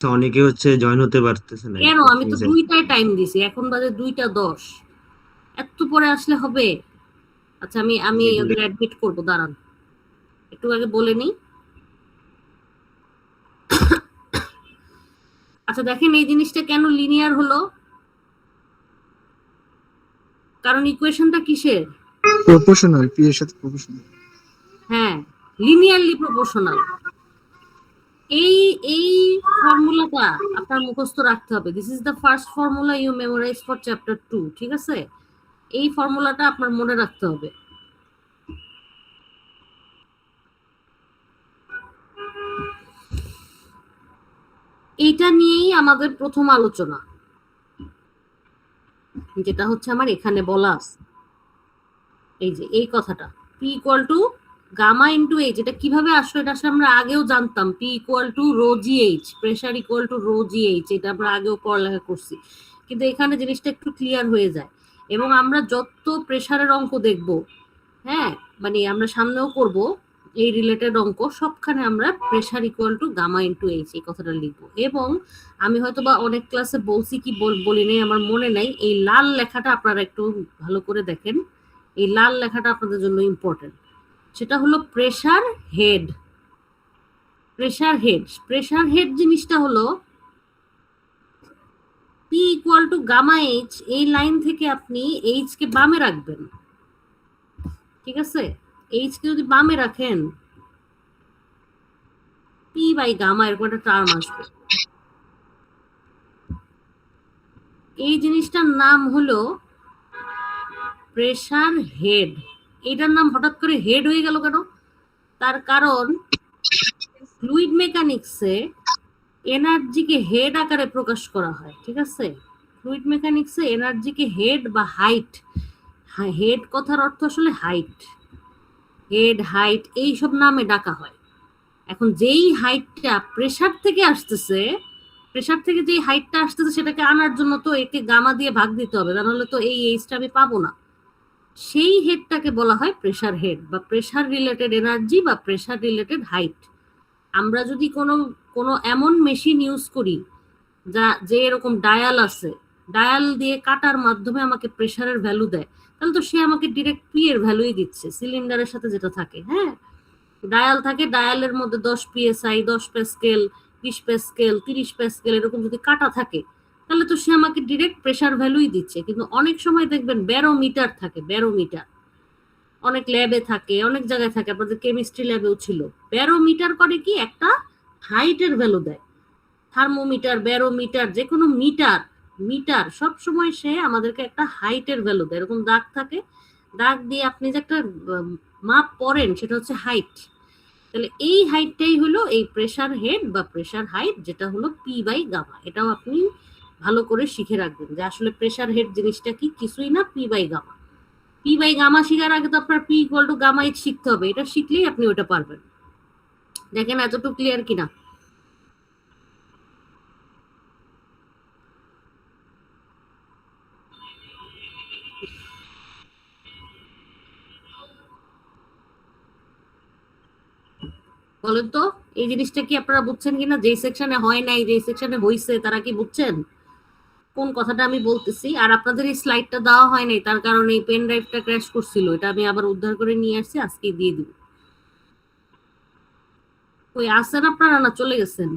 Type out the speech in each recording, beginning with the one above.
তো অনেকে জয়েন হতে পারতেছে না কেন? আমি তো মিসে। 2টায় টাইম দিছি, এখন বাজে 2টা 10। এত পরে আসলে হবে? আচ্ছা, আমি আমি দেখলে ওদের অ্যাডমিট করবো, দাঁড়ান, একটু আগে বলে নিই। আচ্ছা দেখেন, এই জিনিসটা কেন লিনিয়ার হলো? কারণ ইকুয়েশনটা কিসের? প্রপোর্শনাল, পি এর সাথে প্রপোর্শনাল। হ্যাঁ, লিনিয়ারলি প্রপোর্শনাল। এই এই ফর্মুলাটা আপনার মুখস্থ রাখতে হবে। This is the first formula you memorise for chapter 2, ঠিক আছে? এই ফর্মুলাটা আপনার মনে রাখতে হবে। এইটা নিয়েই আমাদের প্রথম আলোচনা, যেটা হচ্ছে আমার এখানে বলা আছে। এই যে এই কথাটা, P equal to gamma into H, এটা কিভাবে আসলো? এটা আসলে আমরা আগেও জানতাম, P equal to rho g H, pressure equal to rho g H, এটা আমরা আগেও পড়ালেখা করছি। কিন্তু এখানে জিনিসটা একটু ক্লিয়ার হয়ে যায়। এবং আমরা যত প্রেশারের অঙ্ক দেখব, হ্যাঁ, মানে আমরা সামনেও করব এই রিলেটেড অঙ্ক, সবখানে আমরা pressure equal to gamma into H এই কথাটা লিখবো। এবং আমি হয়তো বা অনেক ক্লাসে বলছি কি বলি নাই, আমার মনে নাই। এই লাল লেখাটা আপনারা একটু ভালো করে দেখেন, এই লাল লেখাটা আপনাদের জন্য ইম্পর্টেন্ট। সেটা হলো pressure head. Pressure head, pressure head জিনিসটা হলো P equal to gamma H. এই লাইন থেকে আপনি এইচ কে বামে রাখবেন, ঠিক আছে? এইচ কে যদি বামে রাখেন, পি বাই গামা এরকম একটা টার্ম আসবে। এই জিনিসটার নাম হলো প্রেশার হেড। এটার নাম হঠাৎ করে হেড হয়ে গেল কেন? তার কারণ ফ্লুইড মেকানিক্সে এনার্জিকে হেড আকারে প্রকাশ করা হয়, ঠিক আছে? ফ্লুইড মেকানিক্সে এনার্জিকে হেড বা হাইট, হেড কথার অর্থ আসলে হাইট, হেড হাইট এইসব নামে ডাকা হয়। এখন যেই হাইটটা প্রেশার থেকে আসতেছে, প্রেশার থেকে যেই হাইটটা আসতেছে সেটাকে আনার জন্য তো একে গামা দিয়ে ভাগ দিতে হবে, তাহলে তো এই এইচটা আমি পাবো না। সেই হেডটাকে বলা হয় প্রেশার হেড বা প্রেশার রিলেটেড এনার্জি বা প্রেশার রিলেটেড হাইট। আমরা যদি কোনো কোনো এমন মেশিন ইউজ করি যে এরকম ডায়াল আছে, ডায়াল দিয়ে কাটার মাধ্যমে আমাকে প্রেশারের ভ্যালু দেয়, তাহলে তো সে আমাকে ডিরেক্ট পি এর ভ্যালুই দিচ্ছে, সিলিন্ডারের সাথে যেটা থাকে। হ্যাঁ, ডায়াল থাকে, ডায়ালের মধ্যে 10 psi, 10 প্যাসকেল, 20 প্যাসকেল, 30 প্যাসকেল এরকম যদি কাটা থাকে, তাহলে তো সে আমাকে ডিরেক্ট প্রেশার ভ্যালুই দিচ্ছে। কিন্তু অনেক সময় দেখবেন ব্যারোমিটার থাকে, ব্যারোমিটার অনেক ল্যাবে থাকে, অনেক জায়গায় থাকে, আপনাদের কেমিস্ট্রি ল্যাবেও ছিল। ব্যারোমিটার করে কি, একটা হাইটের ভ্যালু দেয়। থার্মোমিটার, ব্যারোমিটার, যে কোনো মিটার, মিটার সব সময় সে আমাদেরকে একটা হাইটের ভ্যালু দেয়। এরকম দাগ থাকে, দাগ দিয়ে আপনি যে একটা মাপ পড়েন সেটা হচ্ছে হাইট। তাহলে এই হাইটটাই হলো এই প্রেশার হেড বা প্রেশার হাইট, যেটা হলো পি বাই গামা। এটাও আপনি ভালো করে শিখে রাখবেন যে আসলে প্রেশার হেড জিনিসটা কি, কিছুই না, P by gamma. P by gamma শিখার আগে তো আপনার P equal to gamma H শিখতে হবে, এটা শিখলেই আপনি ওটা পারবেন। দেখেন এতটুকু ক্লিয়ার কিনা। বলেন তো, এই জিনিসটা কি আপনারা বুঝছেন কিনা? যেই সেকশনে হয় নাই, যেই সেকশনে হইছে, তারা কি বুঝছেন কোন কথাটা আমি বলতেছি? আর আপনাদের এই স্লাইডটা দেওয়া হয় নাই, তার কারণে এই পেন ড্রাইভটা ক্র্যাশ করছিল, এটা আমি আবার উদ্ধার করে নিয়ে আসছি, আজকে দিয়ে দিব। ওই আসছেন আপনারা না চলে গেছেন?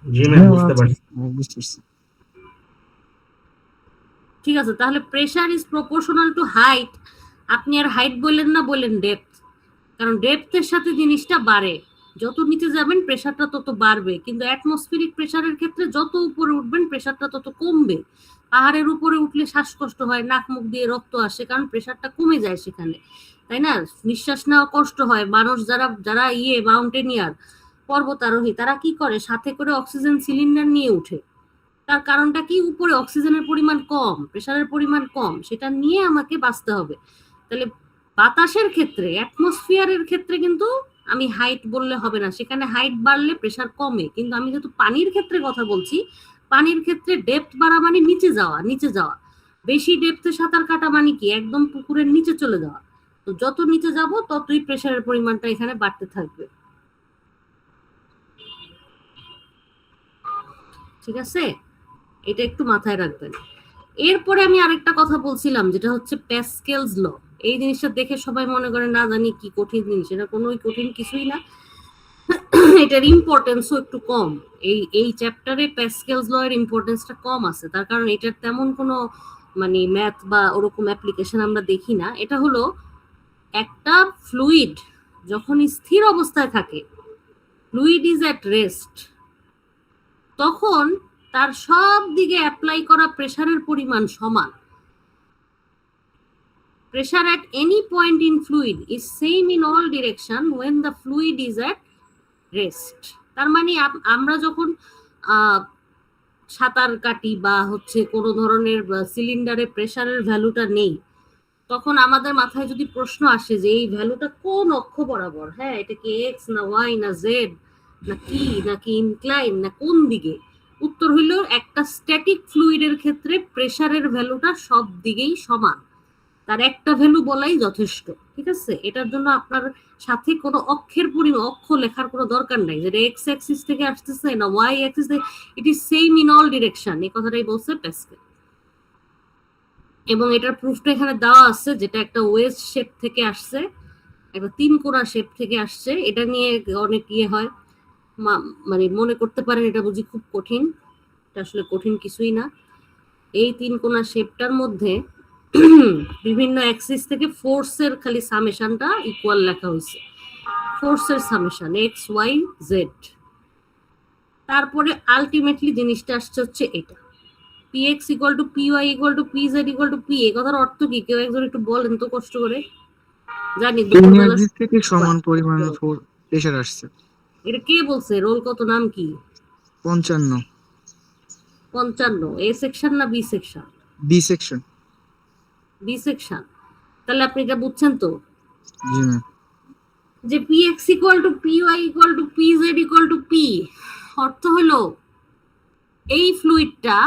জি ম্যাম, হ্যাঁ বুঝতে আচ্ছা, পারছি। বুঝতে পারছি। ঠিক আছে, তাহলে pressure is proportional two height. আপনি আর হাইট বললেন না, বললেন ডেপথ। কারণ ডেপথের সাথে জিনিসটা বাড়ে, যত নিচে যাবেন প্রেশারটা তত বাড়বে। কিন্তু অ্যাটমসফিরিক প্রেশারের ক্ষেত্রে যত উপরে উঠবেন প্রেশারটা তত কমবে। পাহাড়ের উপরে উঠলে শ্বাসকষ্ট হয়, নাক মুখ দিয়ে রক্ত আসে, কারণ প্রেশারটা কমে যায় সেখানে, তাই না? নিঃশ্বাস নেওয়া কষ্ট হয়। মানুষ যারা যারা মাউন্টেনিয়ার, পর্বতারোহী, তারা কি করে, সাথে করে অক্সিজেন সিলিন্ডার নিয়ে উঠে। তার কারণটা কি, উপরে অক্সিজেনের পরিমাণ কম, প্রেশারের পরিমাণ কম, সেটা নিয়ে আমাকে বাঁচতে হবে। তাহলে বাতাসের ক্ষেত্রে, অ্যাটমসফিয়ারের ক্ষেত্রে কিন্তু আমি হাইট বললে হবে না, সেখানে হাইট বাড়লে প্রেশার কমে। কিন্তু আমি যেহেতু পানির ক্ষেত্রে কথা বলছি, পানির ক্ষেত্রে ডেপথ বাড়া মানে নিচে যাওয়া, নিচে যাওয়া। বেশি ডেপথে সাঁতার কাটা মানে কি, একদম পুকুরের নিচে চলে যাওয়া। তো যত নিচে যাব ততই প্রেশারের পরিমাণটা এখানে বাড়তে থাকবে। ঠিক আছে, এটা একটু মাথায় রাখবেন। এরপরে আমি আরেকটা কথা বলছিলাম, যেটা হচ্ছে প্যাসকেলস ল। এই জিনিসটা দেখে সবাই মনে করে না জানি কি কঠিন জিনিস, এটা কোনো কঠিন কিছুই না, এটার ইম্পর্টেন্সও একটু কম। এই চ্যাপ্টারে প্যাসকেলস ল এর ইম্পর্টেন্সটা কম আছে, তার কারণ এটার তেমন কোনো মানে ম্যাথ বা ওরকম অ্যাপ্লিকেশন আমরা দেখি না। এটা হলো একটা ফ্লুইড যখন স্থির অবস্থায় থাকে, ফ্লুইড ইজ অ্যাট রেস্ট, তখন তার সব দিকে অ্যাপ্লাই করা প্রেসারের পরিমাণ সমান। Pressure at any point in fluid is same in all direction when the fluid is at rest. তার মানে আমরা যখন সাঁতার কাটি বা হচ্ছে কোনো ধরনের সিলিন্ডারে প্রেসারের ভ্যালুটা নেই, তখন আমাদের মাথায় যদি প্রশ্ন আসে যে এই ভ্যালুটা কোন অক্ষ বরাবর, হ্যাঁ এটা কি এক্স না ওয়াই না জেড না কি নাকি ইনক্লাইন না কোন দিকে, উত্তর হইল একটা স্ট্যাটিক ফ্লুইডের ক্ষেত্রে প্রেসারের ভ্যালুটা সব দিকেই সমান, তার একটা ভ্যালু বলাই যথেষ্ট। ঠিক আছে, এটার জন্য আপনার সাথে কোনো অক্ষের পরিমাণ অক্ষ লেখার কোনো দরকার নাই, যেটা এক্স অ্যাক্সিস থেকে আসতেছে না ওয়াই অ্যাক্সিস থেকে, it is same in all direction, এই কথাটাই বলছে প্যাসকেল। এবং এটার প্রুফটা এখানে দেওয়া আছে, যেটা একটা ওয়েজ শেপ থেকে আসছে, একটা তিন কোণা শেপ থেকে আসছে। এটা নিয়ে অনেক ইয়ে হয়, মানে মনে করতে পারেন এটা বুঝি খুব কঠিন, এটা আসলে কঠিন কিছুই না। এই তিন কোণা শেপটার মধ্যে বিভিন্ন অ্যাক্সিস থেকে ফোর্সের খালি সামেশনটা ইকুয়াল লেখা হয়েছে, ফোর্সের সামেশন এক্স ওয়াই জেড। তারপরে আলটিমেটলি জিনিসটা আসছে হচ্ছে এটা, px equal to py equal to pz equal to p। এই কথার অর্থ কি কেউ একজন একটু বলেন তো কষ্ট করে, জানি দুপুরবেলা দিক থেকে সমান পরিমাণে প্রেসার আসছে। এটা কে বলছে? রোল কত, নাম কি? 55 55। এ সেকশন না B section? B section. B section. তাহলে আপনি এটা বুঝছেন তো জি ম্যাম। যে px equal to py equal to pz equal to p, অর্থ হলো এই ফ্লুইডটা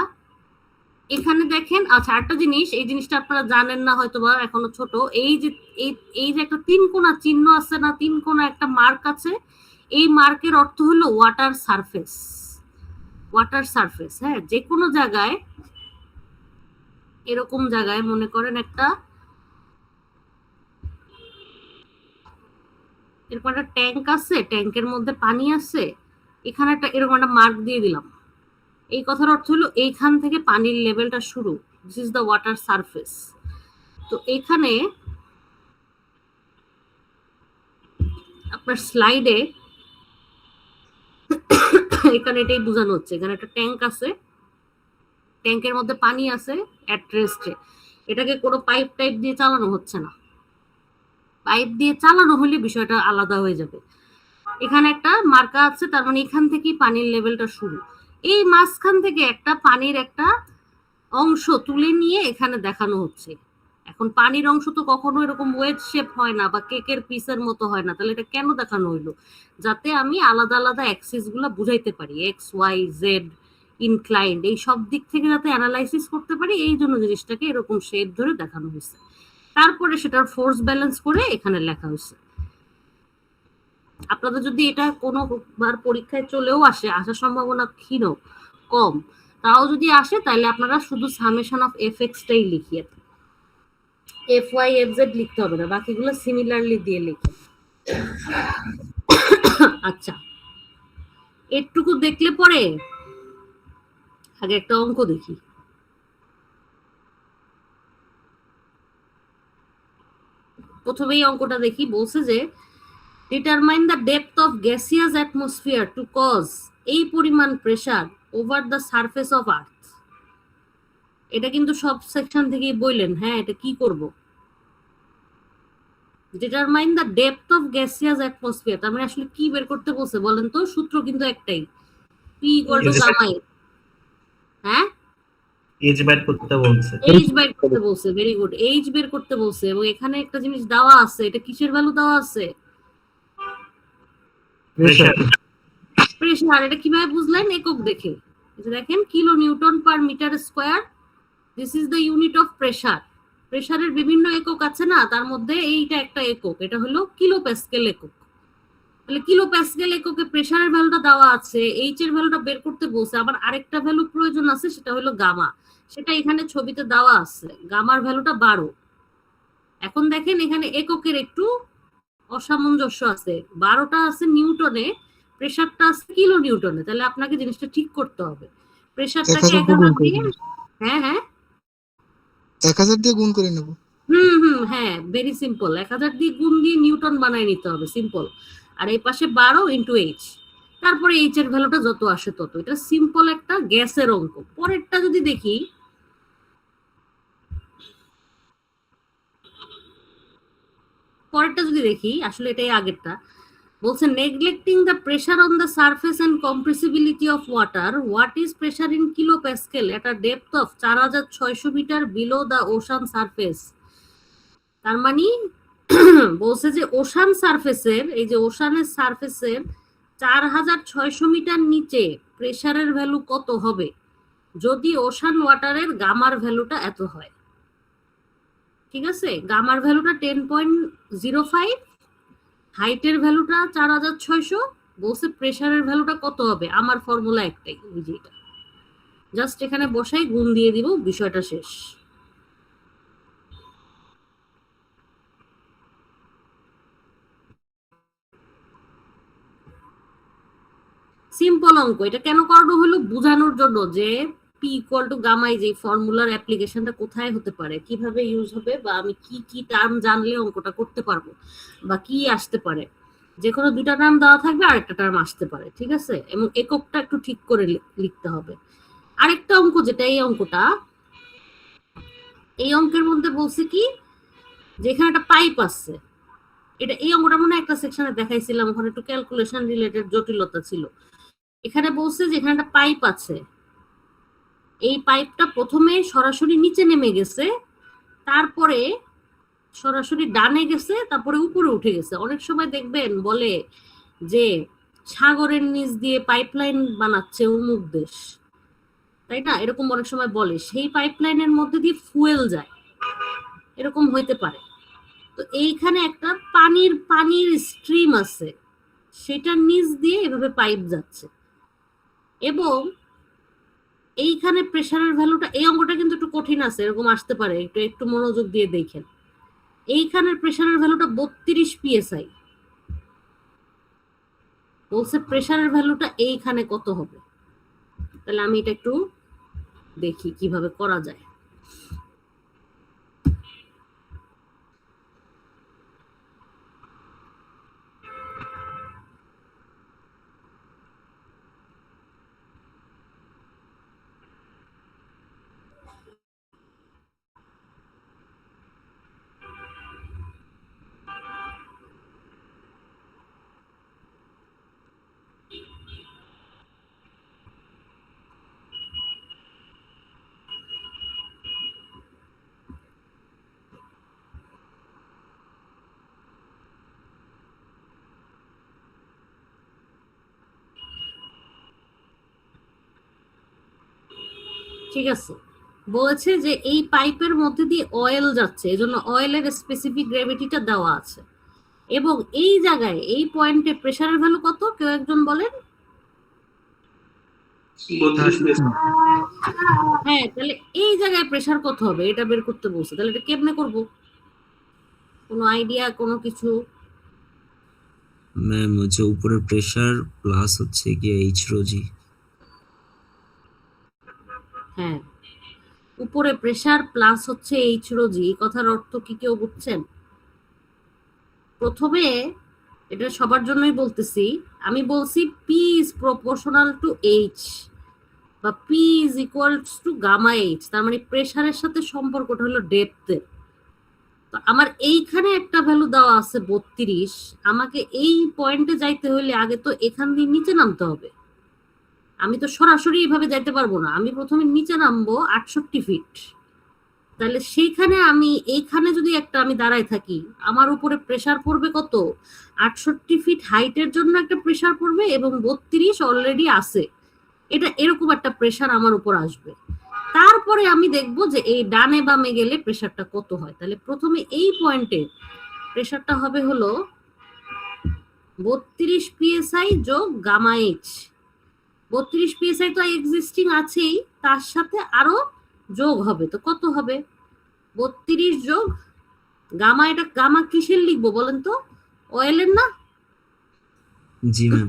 এখানে দেখেন। আচ্ছা একটা জিনিস, এই জিনিসটা আপনারা জানেন না হয়তো বা এখনো ছোট, এই যে একটা তিন কোণা চিহ্ন আছে না, তিন কোণা একটা মার্ক আছে, এই মার্কের অর্থ হলো ওয়াটার সারফেস। ওয়াটার সারফেস, হ্যাঁ, যে কোনো জায়গায় এরকম জায়গায় মনে করেন একটা এরকম একটা ট্যাঙ্ক আছে, ট্যাঙ্কের মধ্যে পানি আছে, এখানে একটা এরকম একটা মার্ক দিয়ে দিলাম। এই কথার অর্থ হলো এইখান থেকে পানির লেভেলটা শুরু, this is the water surface. তো এখানে আপনার স্লাইডে এখানে এটাই বোঝানো হচ্ছে, এখানে একটা ট্যাঙ্ক আছে, ট্যাঙ্কের মধ্যে পানি আছে অ্যাট রেস্টে, এটাকে কোনো পাইপ টাইপ দিয়ে চালানো হচ্ছে না। পাইপ দিয়ে চালানো হলে বিষয়টা আলাদা হয়ে যাবে। এখানে একটা মার্কা আছে, তার মানে এখান থেকেই পানির লেভেলটা শুরু। এই মাঝখান থেকে একটা পানির একটা অংশ তুলে নিয়ে এখানে দেখানো হচ্ছে। এখন পানির অংশ তো কখনো এরকম ওয়েজ শেপ হয় না বা কেকের পিসের মতো হয় না, তাহলে এটা কেন দেখানো হইলো? যাতে আমি আলাদা আলাদা অ্যাক্সিস গুলা বুঝাইতে পারি, এক্স ওয়াই জেড ইনক্লাইন্ড, এই সব দিক থেকে যাতে অ্যানালাইসিস করতে পারি, এই জন্য জিনিসটাকে এরকম শেপ ধরে দেখানো হয়েছে। তারপরে সেটার ফোর্স ব্যালেন্স করে এখানে লেখা হয়েছে। আপনাদের যদি এটা কোনোবার পরীক্ষায় চলেও আসে, আসার সম্ভাবনা ক্ষীণ কম, তাও যদি আসে তাহলে আপনারা শুধু সামেশন অফ এফ এক্সটাই লিখিয়ে, এফ ওয়াই এফ জেড লিখতে হবে না, বাকিগুলো সিমিলারলি দিয়ে লিখে। আচ্ছা, এটুকু দেখলে পরে আগে একটা অঙ্ক দেখি। প্রথমেই অঙ্কটা দেখি, বলছে যে determine the depth of gaseous atmosphere to cause এই পরিমাণ pressure over the surface of earth. এটা কিন্তু সব সেকশন থেকেই বললেন, হ্যাঁ এটা কি করব? Determine the depth of gaseous atmosphere, তার মানে আসলে কি বের করতে বলছে বলেন তো? সূত্র কিন্তু একটাই, পি ইকুয়াল টু গামা। হ্যাঁ, এইচ বের করতে বলছে। এইচ বের করতে বলছে, ভেরি গুড, এইচ বের করতে বলছে। এবং এখানে একটা জিনিস দেওয়া আছে, এটা কিসের ভ্যালু দেওয়া আছে? প্রেসার। প্রেসার। এটা কিভাবে বুঝলেন? একক দেখে। দেখেন, kilo newton per metre square, this is the unit of pressure. প্রেসারের বিভিন্ন একক আছে না, তার মধ্যে এইটা একটা একক, এটা হলো কিলো প্যাসকেল একক। তাহলে কিলো প্যাসকেল এককে প্রেসারের ভ্যালুটা দেওয়া আছে, এইচ এর ভ্যালুটা বের করতে বলছে, আবার আরেকটা ভ্যালু প্রয়োজন আছে, সেটা হলো গামা। সেটা এখানে ছবিতে দেওয়া আছে, গামার ভ্যালুটা 12। এখন দেখেন এখানে এককের একটু অসামঞ্জস্য আছে, 12টা আছে নিউটনে, প্রেসারটা আছে কিলো নিউটনে। তাহলে আপনাকে জিনিসটা ঠিক করতে হবে, প্রেসারটাকে 1000 দিয়ে গুণ 1000 করে দিয়ে, নেব। হ্যাঁ হ্যাঁ 1000 দিয়ে গুণ করে নেব। হ্যাঁ, ভেরি সিম্পল, 1000 দিয়ে গুণ দিয়ে নিউটন বানায় নিতে হবে, সিম্পল। আর এই পাশে 12 ইন্টু এইচ, তারপরে এইচ এর ভ্যালুটা যত আসে তত। এটা সিম্পল একটা গ্যাসের অঙ্ক। পরেরটা যদি দেখি, আসলে এটাই আগেরটা। বলছে neglecting the pressure on the surface and compressibility of water, what is pressure in kilo pascal at a depth of 4600 metre below the ocean surface. তার মানে বলছে যে ওশান সারফেসের, এই যে ওশানের সারফেসের 4600 মিটার নিচে প্রেসারের ভ্যালু কত হবে যদি ওশান ওয়াটারের গামার ভ্যালুটা এত হয়। ঠিক আছে, গামার ভ্যালুটা 10.05, হাইটের ভ্যালুটা 4600, বলছে প্রেসারের ভ্যালুটা কত হবে। আমার ফর্মুলা একটাই, ওই যে এটা, জাস্ট এখানে বসাই গুণ দিয়ে দিব, বিষয়টা শেষ। সিম্পল অঙ্ক। এটা কেন করানো হলো, বোঝানোর জন্য যে পি ইকুয়াল টু গামা, যে ফর্মুলার অ্যাপ্লিকেশনটা কোথায় হতে পারে, কিভাবে ইউজ হবে, বা আমি কি কি টার্ম জানলে অঙ্কটা করতে পারবো, বা কি আসতে পারে। যে কোনো দুটা টার্ম দেওয়া থাকবে, আরেকটা টার্ম আসতে পারে, ঠিক আছে, এবং এককটা একটু ঠিক করে লিখতে হবে। আরেকটা অঙ্ক যেটা, এই অঙ্কটা, এই অঙ্কের মধ্যে বলছে কি, যে এখানে একটা পাইপ আছে। এটা এই অঙ্কটা মনে হয় একটা সেকশনে দেখাইছিলাম, ওখানে একটু ক্যালকুলেশন রিলেটেড জটিলতা ছিল। এখানে বলছে যে এখানে একটা পাইপ আছে, এই পাইপটা প্রথমে সরাসরি নিচে নেমে গেছে, তারপরে সরাসরি ডানে গেছে, তারপরে উপরে উঠে গেছে। অনেক সময় দেখবেন বলে যে সাগরের নিচ দিয়ে পাইপলাইন বানাচ্ছে অমুক দেশ, তাই না, এরকম অনেক সময় বলে। সেই পাইপলাইনের মধ্যে দিয়ে ফুয়েল যায়, এরকম হইতে পারে। তো এইখানে একটা পানির স্ট্রিম আছে, সেটার নিচ দিয়ে এভাবে পাইপ যাচ্ছে, এবং এইখানে প্রেসারের ভ্যালুটা, এই অঙ্কটা কিন্তু একটু কঠিন আছে, এরকম আসতে পারে, একটু একটু মনোযোগ দিয়ে দেখেন। এইখানের প্রেসারের ভ্যালুটা 32 পিএসআই, বলছে প্রেসারের ভ্যালুটা এইখানে কত হবে। তাহলে আমি এটা একটু দেখি কিভাবে করা যায়। ঠিক আছে, বলেছে যে এই পাইপের মধ্যে দিয়ে অয়েল যাচ্ছে, এজন্য অয়েলের স্পেসিফিক গ্র্যাভিটিটা দেওয়া আছে, এবং এই জায়গায় এই পয়েন্টে প্রেসারের ভ্যালু কত, কেউ একজন বলেন। 32 হ্যাঁ, তাহলে এই জায়গায় প্রেসার কত হবে এটা বের করতে বলছে। তাহলে এটা কেমনে করব, কোনো আইডিয়া, কোনো কিছু? ম্যাম হচ্ছে উপরে প্রেসার প্লাস হচ্ছে কি এইচ রোজি। হ্যাঁ, উপরে প্রেসার প্লাস হচ্ছে এইচ রোজি, এই কথার অর্থ কি কেউ বুঝছেন? প্রথমে এটা সবার জন্যই বলতেছি, আমি বলছি P is proportional to H, বা P is equals to gamma H, তার মানে প্রেসারের সাথে সম্পর্কটা হলো ডেপথের। তো আমার এইখানে একটা ভ্যালু দেওয়া আছে 32, আমাকে এই পয়েন্টে যাইতে হলে আগে তো এখান দিয়ে নিচে নামতে হবে। আমি তো সরাসরি এইভাবে যাইতে পারবো না, আমি প্রথমে নিচে নামবো 68 ফিট। তাহলে সেইখানে আমি এইখানে যদি একটা আমি দাঁড়ায় থাকি, আমার উপরে প্রেসার পড়বে কত, 68 ফিট হাইটের জন্য একটা প্রেসার পড়বে, এবং 32 অলরেডি আছে, এটা এরকম একটা প্রেসার আমার উপর আসবে। তারপরে আমি দেখবো যে এই ডানে বামে গেলে প্রেসারটা কত হয়। তাহলে প্রথমে এই পয়েন্টে প্রেসারটা হবে হলো 32 psi যোগ গামা এইচ। 32 psi তো এক্সিস্টিং আছেই, তার সাথে আরো যোগ হবে, তো কত হবে? 32 যোগ গামা, এটা গামা কিসের লিখবো বলেন তো? অয়েলের না? জি ম্যাম।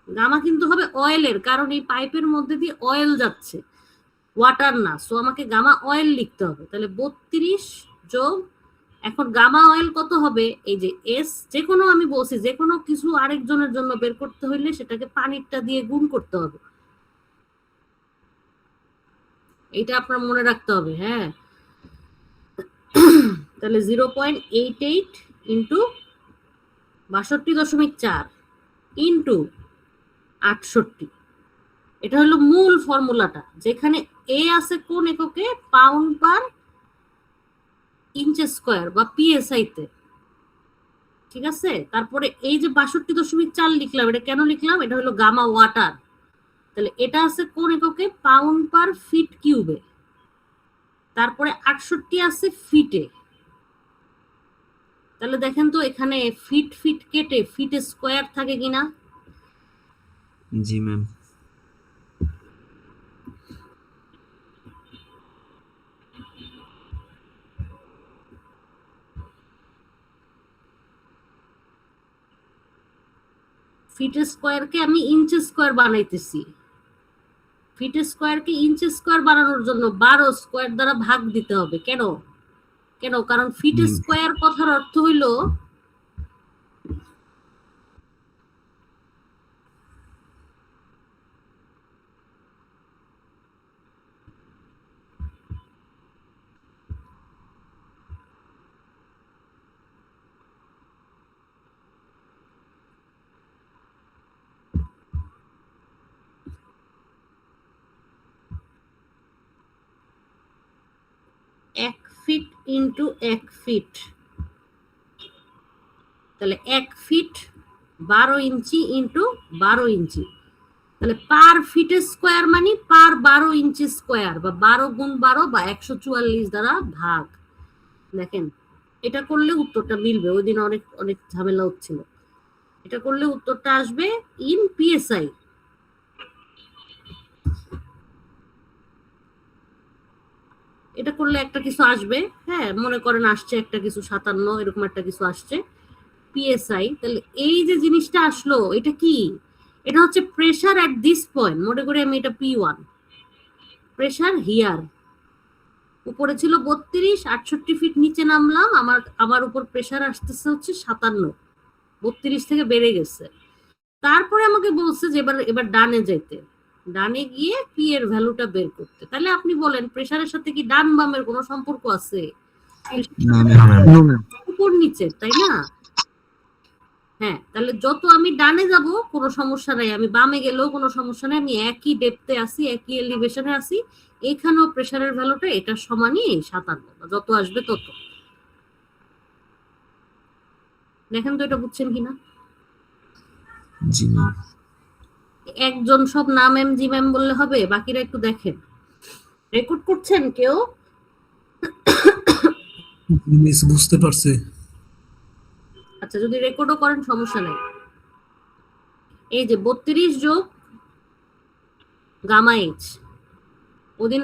গামা কিন্তু হবে অয়েলের, কারণ এই পাইপের মধ্যে দিয়ে অয়েল যাচ্ছে, ওয়াটার না। সো আমাকে গামা অয়েল লিখতে হবে। তাহলে 32 যোগ, এখন গামা অয়েল কত হবে? এই যে এস, যে কোনো, আমি বলছি যে কোনো কিছু আরেকজনের জন্য বের করতে হইলে সেটাকে পানিরটা দিয়ে গুণ করতে হবে, এটা আপনার মনে রাখতে হবে। হ্যাঁ, তাহলে 0.88 ইন্টু 62.4 ইন্টু 68, এটা হলো মূল ফর্মুলাটা, যেখানে এ আছে কোন এককে? পাউন্ড পার ইঞ্চ স্কোয়ার বা পিএসআই তে, ঠিক আছে? তারপরে এই যে 62.4 লিখলাম, এটা কেন লিখলাম? এটা হলো গামা ওয়াটার। তাহলে এটা আছে কোন এককে? পাউন্ড পার ফিট কিউবে। তারপরে 68 আছে ফিটে। তাহলে দেখেন তো এখানে ফিট ফিট কেটে ফিট স্কোয়ার থাকে কিনা? জি ম্যাম। ফিট স্কোয়ারকে আমি ইঞ্চ স্কোয়ার বানাইতেছি। ফিট স্কোয়ারকে ইঞ্চ স্কোয়ার বানানোর জন্য 12 স্কোয়ার দ্বারা ভাগ দিতে হবে। কেন? কেন? কারণ ফিট স্কোয়ার কথার অর্থ হইল এক ফিট ইন্টু 1 ফিট। তাহলে 1 ফিট 12 ইঞ্চি ইন্টু 12 ইঞ্চি। তাহলে পার ফিট স্কোয়ার মানে পার 12 ইঞ্চি স্কোয়ার, বা 12 গুণ 12 বা 144 দ্বারা ভাগ। দেখেন, এটা করলে উত্তরটা মিলবে। ওই দিন অনেক অনেক ঝামেলা হচ্ছিল। এটা করলে উত্তরটা আসবে ইন পিএসআই। এটা করলে একটা কিছু আসবে, হ্যাঁ, মনে করেন আসছে একটা কিছু 57, এরকম একটা কিছু আসছে পিএসআই। তাহলে এই যে জিনিসটা আসলো, এটা কি? এটা হচ্ছে প্রেসার এট দিস পয়েন্ট। মনে করি আমি এটা P1, প্রেসার হিয়ার। উপরে ছিল 32, 68 ফিট নিচে নামলাম, আমার উপর প্রেসার আসতেছে হচ্ছে 57, 32 থেকে বেড়ে গেছে। তারপরে আমাকে বলছে যে এবার ডানে যাইতে, ডানে গিয়ে পি এর ভ্যালুটা বের করতে। তাহলে আপনি বলেন প্রেসারের সাথে কি ডান বামের কোনো সম্পর্ক আছে? উপর নিচে, তাই না? হ্যাঁ, তাহলে যত আমি ডানে যাব কোনো সমস্যা নাই, আমি বামে গেলেও কোনো সমস্যা নাই, আমি একই ডেপথে আছি, একই এলিভেশনে আছি। এখানেও প্রেসারের ভ্যালুটা এটা সমানই 57, যত আসবে তত। দেখেন তো এটা বুঝছেন কিনা? জি ম্যাম। একজন সব নাম এম জি ম্যাম বললে হবে? বাকিরা একটু দেখেন। রেকর্ড করছেন কেউ? মিস বুঝতে পারছে। আচ্ছা, যদি রেকর্ডও করেন সমস্যা নাই। এই যে 32 যোগ গামা এইচ, ওদিন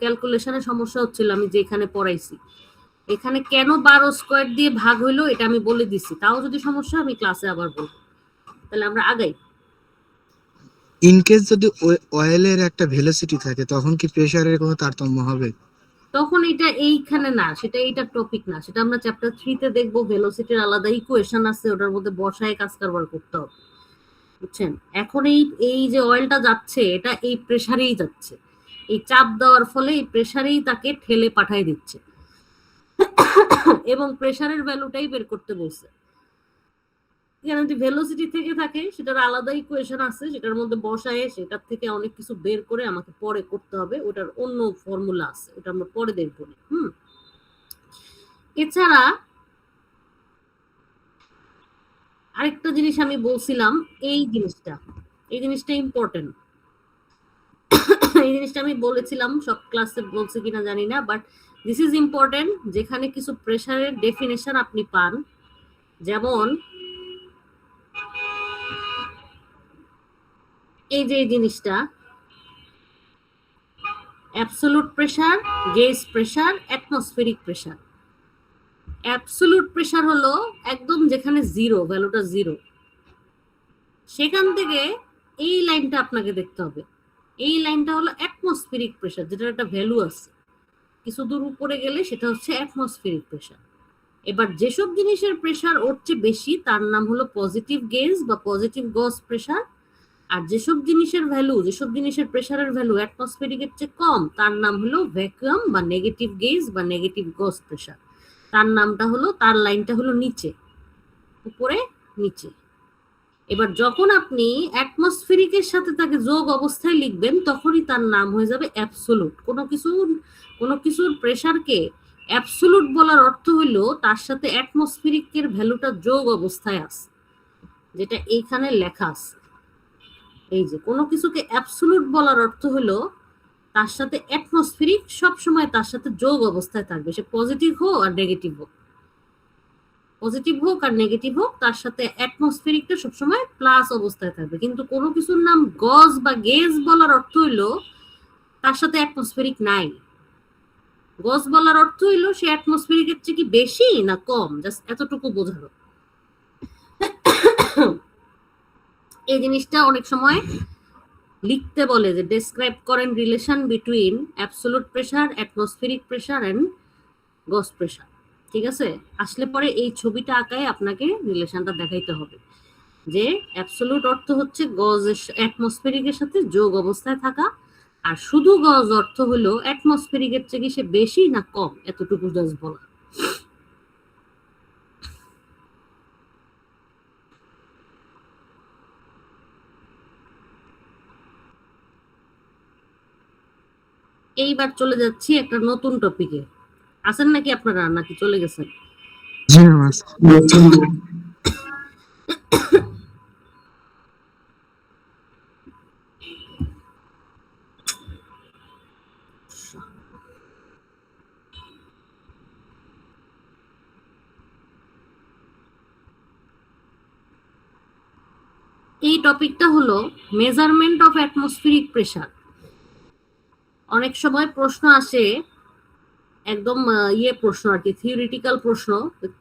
ক্যালকুলেশনে সমস্যা হচ্ছিল, আমি যেখানে পড়াইছি। এখানে কেন 12 স্কোয়ার দিয়ে ভাগ হইলো এটা আমি বলে দিছি, তাও যদি সমস্যা আমি ক্লাসে আবার বলবো। তাহলে আমরা আগাই। ইনকেস যদি অয়েলের একটা ভেলোসিটি থাকে তখন কি প্রেসারের কোনো তারতম্য হবে? তখন এটা এইখানে না, সেটা এইটা টপিক না, সেটা আমরা চ্যাপ্টার 3 তে দেখবো। ভেলোসিটির আলাদা ইকুয়েশন আছে, ওটার মধ্যে বসায় কাজ কারবার করতে হবে, বুঝছেন? এখন এই যে অয়েলটা যাচ্ছে, এটা এই প্রেসারেই যাচ্ছে। এই চাপ দেওয়ার ফলে এই প্রেসারেই তাকে ঠেলে পাঠায় দিচ্ছে, এবং প্রেসারের ভ্যালুটাই বের করতে বলছে। যদি ভেলোসিটি থেকে থাকে সেটার আলাদা ইকুয়েশন আছে, সেটার মধ্যে বসায় সেটার থেকে অনেক কিছু বের করে আমাকে পরে করতে হবে, ওটার অন্য ফর্মুলা আছে, ওটা আমরা পরে দেখবো। এছাড়া আরেকটা জিনিস আমি বলছিলাম, এই জিনিসটা ইম্পর্টেন্ট। এই জিনিসটা আমি বলেছিলাম, সব ক্লাসে বলছি কিনা জানি না, বাট দিস ইজ ইম্পর্টেন্ট। যেখানে কিছু প্রেসারের ডেফিনেশন আপনি পান, যেমন এই যে এই জিনিসটা absolute pressure, gauge pressure, atmospheric pressure. Absolute pressure হলো একদম যেখানে জিরো, ভ্যালুটা জিরো, সেখান থেকে এই লাইনটা আপনাকে দেখতে হবে। এই লাইনটা হলো অ্যাটমসফেরিক প্রেসার, যেটার একটা ভ্যালু আছে, কিছু দূর উপরে গেলে সেটা হচ্ছে অ্যাটমসফেরিক প্রেসার। এবার যেসব জিনিসের প্রেসার ওর চেয়ে বেশি তার নাম হলো পজিটিভ গেজ বা পজিটিভ গজ প্রেসার, আর যেসব জিনিসের ভ্যালু, যেসব জিনিসের প্রেসারের ভ্যালু অ্যাটমসফেরিকের চেয়ে কম তার নাম হলো ভ্যাকুয়াম বা নেগেটিভ গেজ বা নেগেটিভ গজ প্রেসার। তার নামটা হলো, তার লাইনটা হলো নিচে, উপরে নিচে। এবার যখন আপনি অ্যাটমসফেরিকের সাথে তাকে যোগ অবস্থায় লিখবেন তখনই তার নাম হয়ে যাবে অ্যাবসোলুট। কোনো কিছুর প্রেসারকে অ্যাবসোলুট বলার অর্থ হলো তার সাথে অ্যাটমসফেরিকের ভ্যালুটা যোগ অবস্থায় আছে, যেটা এইখানে লেখা আছে। এই যে কোনো কিছুকে অ্যাবসোলুট বলার অর্থ হলো তার সাথে অ্যাটমসফেরিক সবসময় তার সাথে যোগ অবস্থায় থাকবে, সে পজিটিভ হোক আর নেগেটিভ হোক, পজিটিভ হোক আর নেগেটিভ হোক, তার সাথে অ্যাটমসফেরিকটা সবসময় প্লাস অবস্থায় থাকবে। কিন্তু কোনো কিছুর নাম গজ বা গেজ বলার অর্থ হইলো তার সাথে অ্যাটমসফেরিক নাই। গজ বলার অর্থ হইলো সে অ্যাটমসফেরিকের চেয়ে কি বেশি না কম, জাস্ট এতটুকু বোঝানো। এই জিনিসটা অনেক সময় লিখতে বলে যে ডেসক্রাইব করেন relation between absolute pressure, atmospheric pressure and gauge pressure. ঠিক আছে, আসলে পরে এই ছবিটা আঁকায় আপনাকে রিলেশনটা দেখাইতে হবে যে অ্যাবসোলুট অর্থ হচ্ছে গজের অ্যাটমসফেরিকের সাথে যোগ অবস্থায় থাকা, আর শুধু গজ অর্থ হলো অ্যাটমসফেরিকের থেকে সে বেশি না কম, এতটুকু জাস্ট বলা। এইবার চলে যাচ্ছি একটা নতুন টপিকে। আছেন নাকি আপনারা, নাকি চলে গেছেন? জি ম্যাম আছে। এই টপিকটা হলো মেজারমেন্ট অফ অ্যাটমসফেরিক প্রেসার। অনেক সময় প্রশ্ন আসে, একদম প্রশ্ন আর কি, থিওরিটিক্যাল প্রশ্ন,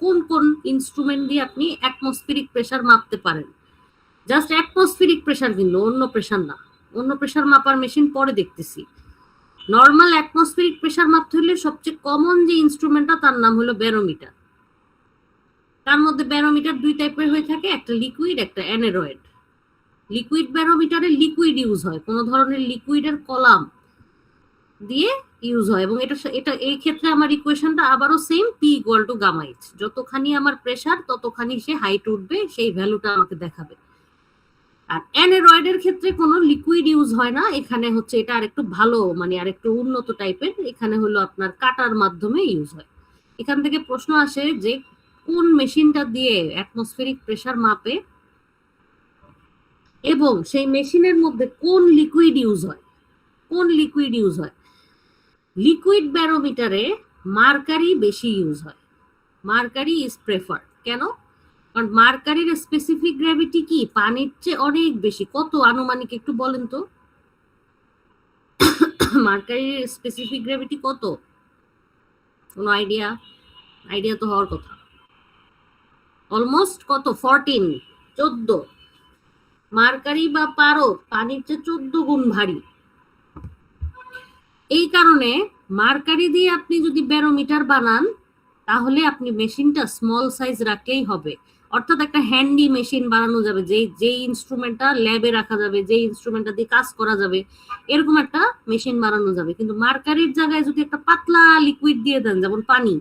কোন কোন ইনস্ট্রুমেন্ট দিয়ে আপনি অ্যাটমসফেরিক প্রেসার মাপতে পারেন। জাস্ট অ্যাটমসফেরিক প্রেসার, কিন্তু অন্য প্রেসার না। অন্য প্রেসার মাপার মেশিন পরে দেখতেছি। নর্মাল অ্যাটমসফেরিক প্রেসার মাপতে হলে সবচেয়ে কমন যে ইনস্ট্রুমেন্টটা তার নাম হলো ব্যারোমিটার। তার মধ্যে ব্যারোমিটার দুই টাইপের হয়ে থাকে, একটা লিকুইড, একটা অ্যানেরয়েড। লিকুইড ব্যারোমিটারে লিকুইড ইউজ হয়, কোন ধরনের লিকুইডের কলাম দিয়ে ইউজ হয়, এবং এটা এই ক্ষেত্রে আমার ইকুয়েশনটা আবারও same, P equal to gamma H. যতখানি আমার প্রেসার ততখানি সে হাইট উঠবে, সেই ভ্যালুটা আমাকে দেখাবে। আর অ্যানেরয়েডের ক্ষেত্রে কোনো লিকুইড ইউজ হয় না, এখানে হচ্ছে এটা আরেকটু ভালো, মানে আরেকটু উন্নত টাইপের। এখানে হলো আপনার কাটার মাধ্যমে ইউজ হয়। এখান থেকে প্রশ্ন আসে যে কোন মেশিনটা দিয়ে অ্যাটমসফেরিক প্রেসার মাপে এবং সেই মেশিনের মধ্যে কোন লিকুইড ইউজ হয়। কোন লিকুইড ইউজ হয়? লিকুইড ব্যারোমিটারে মার্কারি বেশি ইউজ হয়। Mercury is preferred. কেন? কারণ মার্কারির স্পেসিফিক গ্র্যাভিটি কি পানির চেয়ে অনেক বেশি। কত আনুমানিক একটু বলেন তো, মার্কারির স্পেসিফিক গ্র্যাভিটি কত? কোনো আইডিয়া? আইডিয়া তো হওয়ার কথা। অলমোস্ট কত? 14। মার্কারি বা পারদ পানির চেয়ে 14 গুণ ভারী। এই কারণে মার্কারি দিয়ে আপনি যদি ব্যারোমিটার বানান তাহলে আপনি মেশিনটা স্মল সাইজ রাখলেই হবে। অর্থাৎ একটা হ্যান্ডি মেশিন বানানো যাবে, যে ইনস্ট্রুমেন্টটা ল্যাবে রাখা যাবে, যে ইনস্ট্রুমেন্টটা দিয়ে কাজ করা যাবে, এরকম একটা মেশিন বানানো যাবে। কিন্তু মার্কারির জায়গায় যদি একটা পাতলা লিকুইড দিয়ে দেন, যেমন পানি,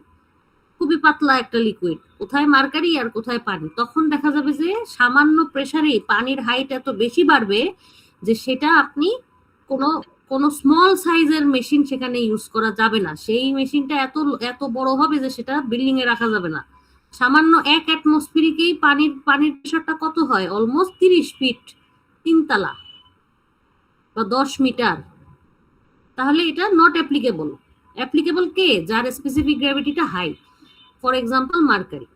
খুবই পাতলা একটা লিকুইড, কোথায় মার্কারি আর কোথায় পানি, তখন দেখা যাবে যে সামান্য প্রেসারে পানির হাইট এত বেশি বাড়বে যে সেটা আপনি কোনো কোনো স্মল সাইজের মেশিন সেখানে ইউজ করা যাবে না। সেই মেশিনটা এত বড় হবে যে সেটা বিল্ডিং এ রাখা যাবে না। সামান্য 1 অ্যাটমসফেরিকেই পানির প্রেসারটা কত হয়? অলমোস্ট 30 ফিট, 3 তলা বা 10 মিটার। তাহলে এটা নট অ্যাপ্লিকেবল। অ্যাপ্লিকেবল কে? যার স্পেসিফিক গ্র্যাভিটিটা হাই, ফর এক্সাম্পল মার্কারি।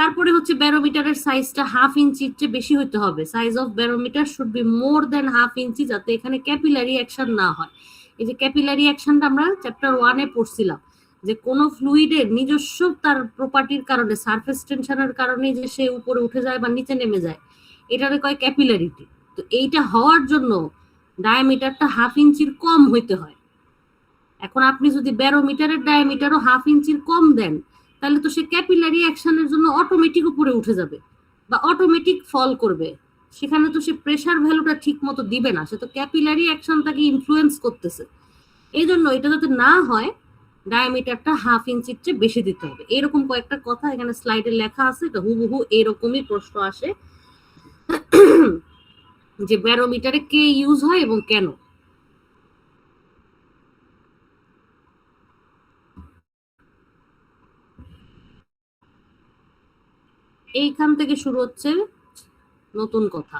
তারপরে হচ্ছে ব্যারোমিটারের সাইজটা 1/2 ইঞ্চির চেয়ে বেশি হতে হবে। Size of barometer should be more than 1/2 inch, যাতে এখানে ক্যাপিলারি অ্যাকশন না হয়। এই যে ক্যাপিলারি অ্যাকশনটা আমরা চ্যাপ্টার 1-এ পড়ছিলাম, যে কোনো ফ্লুইডের নিজস্ব তার প্রপার্টির কারণে, সারফেস টেনশনের কারণে যে সে উপরে উঠে যায় বা নিচে নেমে যায়, এটারে কয় ক্যাপিলারিটি। তো এইটা হওয়ার জন্য ডায়ামিটারটা 1/2 ইঞ্চির কম হইতে হয়। এখন আপনি যদি ব্যারোমিটারের ডায়ামিটারও 1/2 ইঞ্চির কম দেন, তাহলে তো সে ক্যাপিলারি অ্যাকশনের জন্য অটোমেটিক উপরে উঠে যাবে বা অটোমেটিক ফল করবে। সেখানে তো সে প্রেসার ভ্যালুটা ঠিক মতো দিবে না, সে তো ক্যাপিলারি অ্যাকশন তাকে ইনফ্লুয়েন্স করতেছে। এই জন্য এটা যাতে না হয়, ডায়ামিটারটা 1/2 ইঞ্চির চেয়ে বেশি দিতে হবে। এরকম কয়েকটা কথা এখানে স্লাইডে লেখা আছে, এটা হুবহু এরকমই প্রশ্ন আসে যে ব্যারোমিটারে কে ইউজ হয় এবং কেন। এইখান থেকে শুরু হচ্ছে নতুন কথা।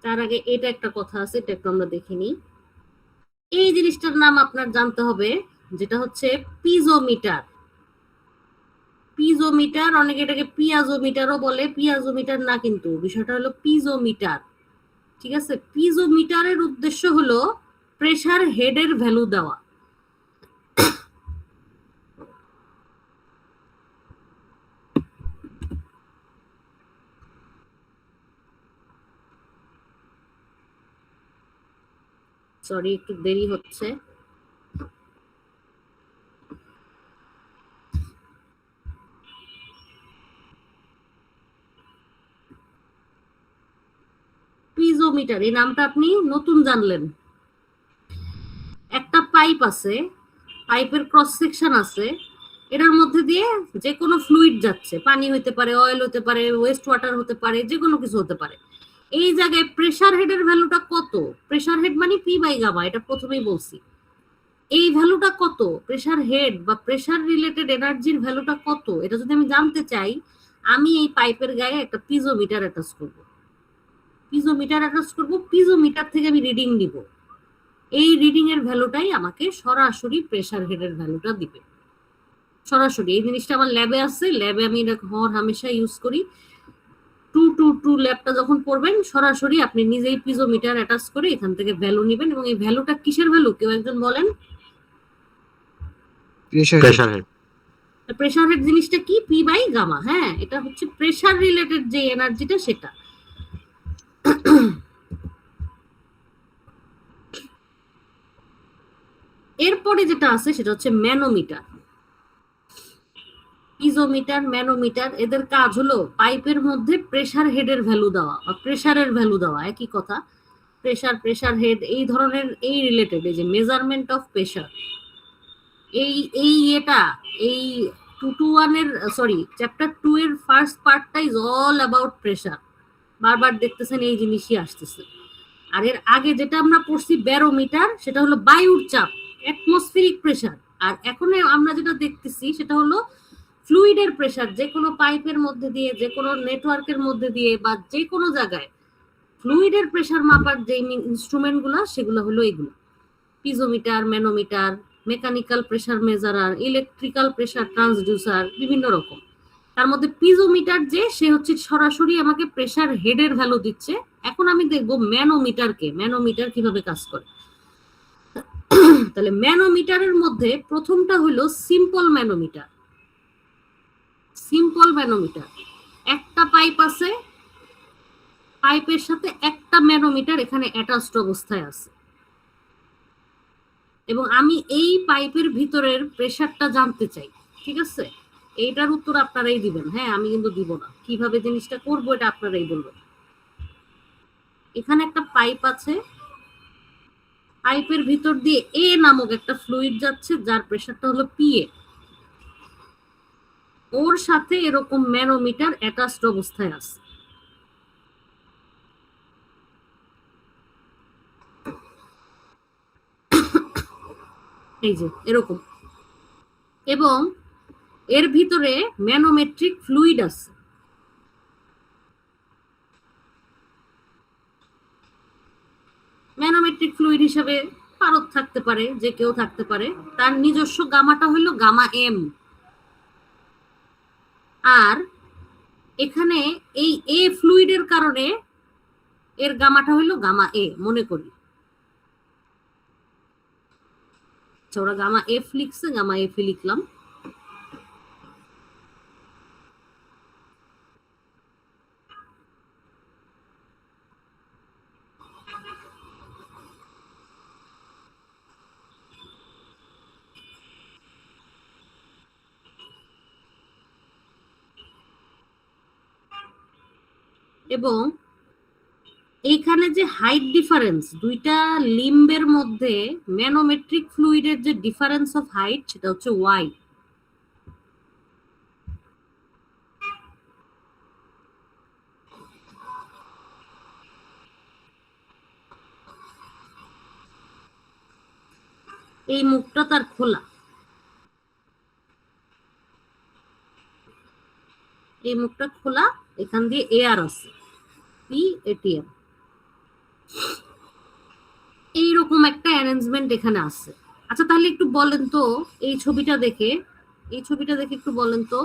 তার আগে এটা একটা কথা আছে, এটা একটু আমরা দেখে নিই। এই জিনিসটার নাম আপনার জানতে হবে, যেটা হচ্ছে পিজোমিটার। পিজোমিটার, অনেকে এটাকে পিয়াজোমিটারও বলে, পিয়াজোমিটার না, কিন্তু বিষয়টা হলো পিজোমিটার। ঠিক আছে, পিজোমিটারের উদ্দেশ্য হলো প্রেসার হেডের ভ্যালু দেওয়া। সরি, একটু দেরি হচ্ছে। পিজোমিটার এই নামটা আপনি নতুন জানলেন। একটা পাইপ আছে, পাইপের ক্রস সেকশন আছে, এটার মধ্যে দিয়ে যে কোনো ফ্লুইড যাচ্ছে, পানি হতে পারে, অয়েল হতে পারে, ওয়েস্ট ওয়াটার হতে পারে, যে কোনো কিছু হতে পারে। এই জায়গায় প্রেসার হেডের ভ্যালুটা কত? প্রেসার হেড মানে পি বাই গামা, এটা প্রথমেই বলছি। এই ভ্যালুটা কত, প্রেসার হেড বা প্রেসার রিলেটেড এনার্জির ভ্যালুটা কত, এটা যদি আমি জানতে চাই, আমি এই পাইপের গায়ে একটা পিজোমিটার অ্যাটাচ করব। পিজোমিটার অ্যাটাচ করব, পিজোমিটার থেকে আমি রিডিং নিব। এই রিডিং এর ভ্যালুটাই আমাকে সরাসরি প্রেসার হেডের ভ্যালুটা দিবে। সরাসরি এই জিনিসটা আমার ল্যাবে আছে, ল্যাবে আমি এটা হর হামেশা ইউজ করি। 222 ল্যাবটা যখন পড়বেন, সরাসরি আপনি নিজেই পিজোমিটার অ্যাটাচ করে এখান থেকে ভ্যালু নেবেন। এবং এই ভ্যালুটা কিসের ভ্যালু, কেউ একজন বলেন? Pressure head. প্রেসার হেড জিনিসটা কি? P by gamma. হ্যাঁ, এটা হচ্ছে প্রেসার রিলেটেড যে এনার্জিটা সেটা। এরপরে যেটা আছে সেটা হচ্ছে ম্যানোমিটার। পিজোমিটার, ম্যানোমিটার, এদের কাজ হলো পাইপের মধ্যে প্রেসার হেডের ভ্যালু দেওয়া বা প্রেসারের ভ্যালু দেওয়া, একই কথা। প্রেসার, প্রেসার হেড, এই ধরনের এই রিলেটেড, এই যে মেজারমেন্ট অফ প্রেসার, এই এই এটা এই 221 এর সরি চ্যাপ্টার 2 এর ফার্স্ট পার্টটা ইজ অল অ্যাবাউট প্রেসার। বারবার দেখতেছেন এই জিনিসই আসতেছে। আর এর আগে যেটা আমরা পড়ছি ব্যারোমিটার, সেটা হলো বায়ুর চাপ, অ্যাটমসফিরিক প্রেসার। আর এখন আমরা যেটা দেখতেছি সেটা হলো ফ্লুইডের প্রেসার। যে কোনো পাইপের মধ্যে দিয়ে, যে কোনো নেটওয়ার্কের মধ্যে দিয়ে বা যে কোনো জায়গায় ফ্লুইডের প্রেসার মাপার যে ইনস্ট্রুমেন্ট গুলা, সেগুলো হলো এগুলো: piezometer, manometer, mechanical pressure measurer, electrical pressure transducer, বিভিন্ন রকম। তার মধ্যে পিজোমিটার যে, সে হচ্ছে সরাসরি আমাকে প্রেসার হেডের ভ্যালু দিচ্ছে। এখন আমি দেখবো ম্যানোমিটারকে, ম্যানোমিটার কিভাবে কাজ করে। তাহলে ম্যানোমিটারের মধ্যে প্রথমটা হলো সিম্পল ম্যানোমিটার। সিম্পল ম্যানোমিটার, একটা পাইপ আছে, পাইপের সাথে একটা ম্যানোমিটার এখানে অ্যাটাচড অবস্থায় আছে, এবং আমি এই পাইপের ভিতরের প্রেসারটা জানতে চাই। ঠিক আছে, এইটার উত্তর আপনারাই দিবেন, হ্যাঁ, আমি কিন্তু দিব না। কিভাবে জিনিসটা করবো এটা আপনারাই বলবেন। এখানে একটা পাইপ আছে, পাইপের ভিতর দিয়ে এ নামক একটা ফ্লুইড যাচ্ছে, যার প্রেসারটা হলো পিএ। ওর সাথে এরকম ম্যানোমিটার অ্যাটাচড অবস্থায় আছে। এই যে এরকম, এবং এর ভিতরে ম্যানোমেট্রিক ফ্লুইড আছে। ম্যানোমেট্রিক ফ্লুইড হিসেবে পারদ থাকতে পারে, যে কেউ থাকতে পারে। তার নিজস্ব গামাটা হইল গামা এম। আর এখানে এই এ ফ্লুইডের কারণে এর গামাটা হইল গামা এ মনে করি। ওরা গামা এফ লিখছে, গামা এফ লিখলাম। এবং এইখানে যে হাইট ডিফারেন্স দুইটা লিম্বের মধ্যে, ম্যানোমেট্রিক ফ্লুইডের যে ডিফারেন্স অফ হাইট সেটা হচ্ছে ওয়াই। এই মুখটা তার খোলা, এই মুখটা খোলা, এখান দিয়ে এয়ার আছে, পি এটিএম। এইরকম একটা অ্যারেঞ্জমেন্ট এখানে আছে। আচ্ছা তাহলে একটু বলেন তো, এই ছবিটা দেখে একটু বলেন তো,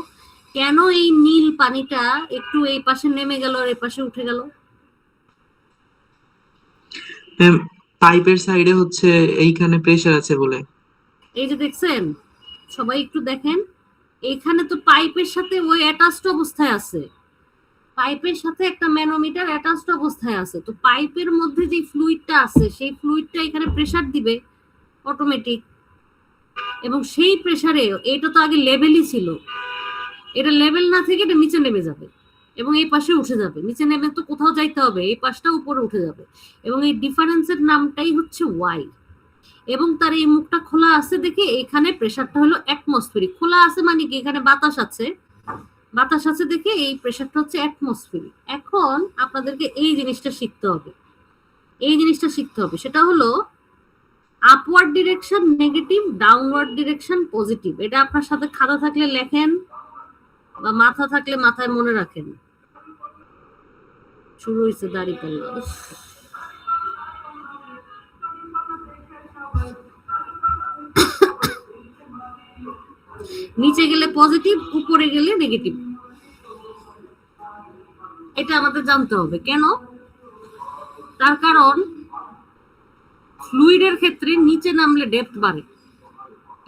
কেন এই নীল পানিটা একটু এই পাশে নেমে গেল আর এই পাশে উঠে গেল? পাইপের সাইডে হচ্ছে এইখানে প্রেসার আছে বলে। এই যে দেখছেন, সবাই একটু দেখেন, এখানে তো পাইপের সাথে ওই অ্যাটাচড অবস্থায় আছে, পাইপের সাথে একটা ম্যানোমিটার অ্যাটাচড অবস্থায় আছে। তো পাইপের মধ্যে যে ফ্লুইডটা আছে সেই ফ্লুইডটা এখানে প্রেসার দিবে অটোমেটিক, এবং সেই প্রেসারে এটা তো আগে লেভেলই ছিল, এটা লেভেল না থেকে এটা নিচে নেমে যাবে এবং এই পাশে উঠে যাবে। নিচে নেমে তো কোথাও যাইতে হবে, এই পাশটা উপরে উঠে যাবে, এবং এই ডিফারেন্সের নামটাই হচ্ছে ওয়াই। এবং তার এই মুখটা খোলা আছে দেখে এখানে প্রেসারটা হলো অ্যাটমসফিয়ারিক। খোলা আছে মানে কি, এখানে বাতাস আছে, বাতাস আছে দেখে এই প্রেসারটা হচ্ছে অ্যাটমসফিয়ারিক। এখন আপনাদেরকে এই জিনিসটা শিখতে হবে, সেটা হলো upward direction negative, downward direction positive. এটা আপনার সাথে খাতা থাকলে লেখেন, বা মাথা থাকলে মাথায় মনে রাখেন। শুরু হয়েছে দাঁড়িপাল্লা। নিচে গেলে পজিটিভ, উপরে গেলে নেগেটিভ, এটা আমাদের জানতে হবে। কেন? তার কারণ ফ্লুইডের ক্ষেত্রে নিচে নামলে ডেপথ বাড়ে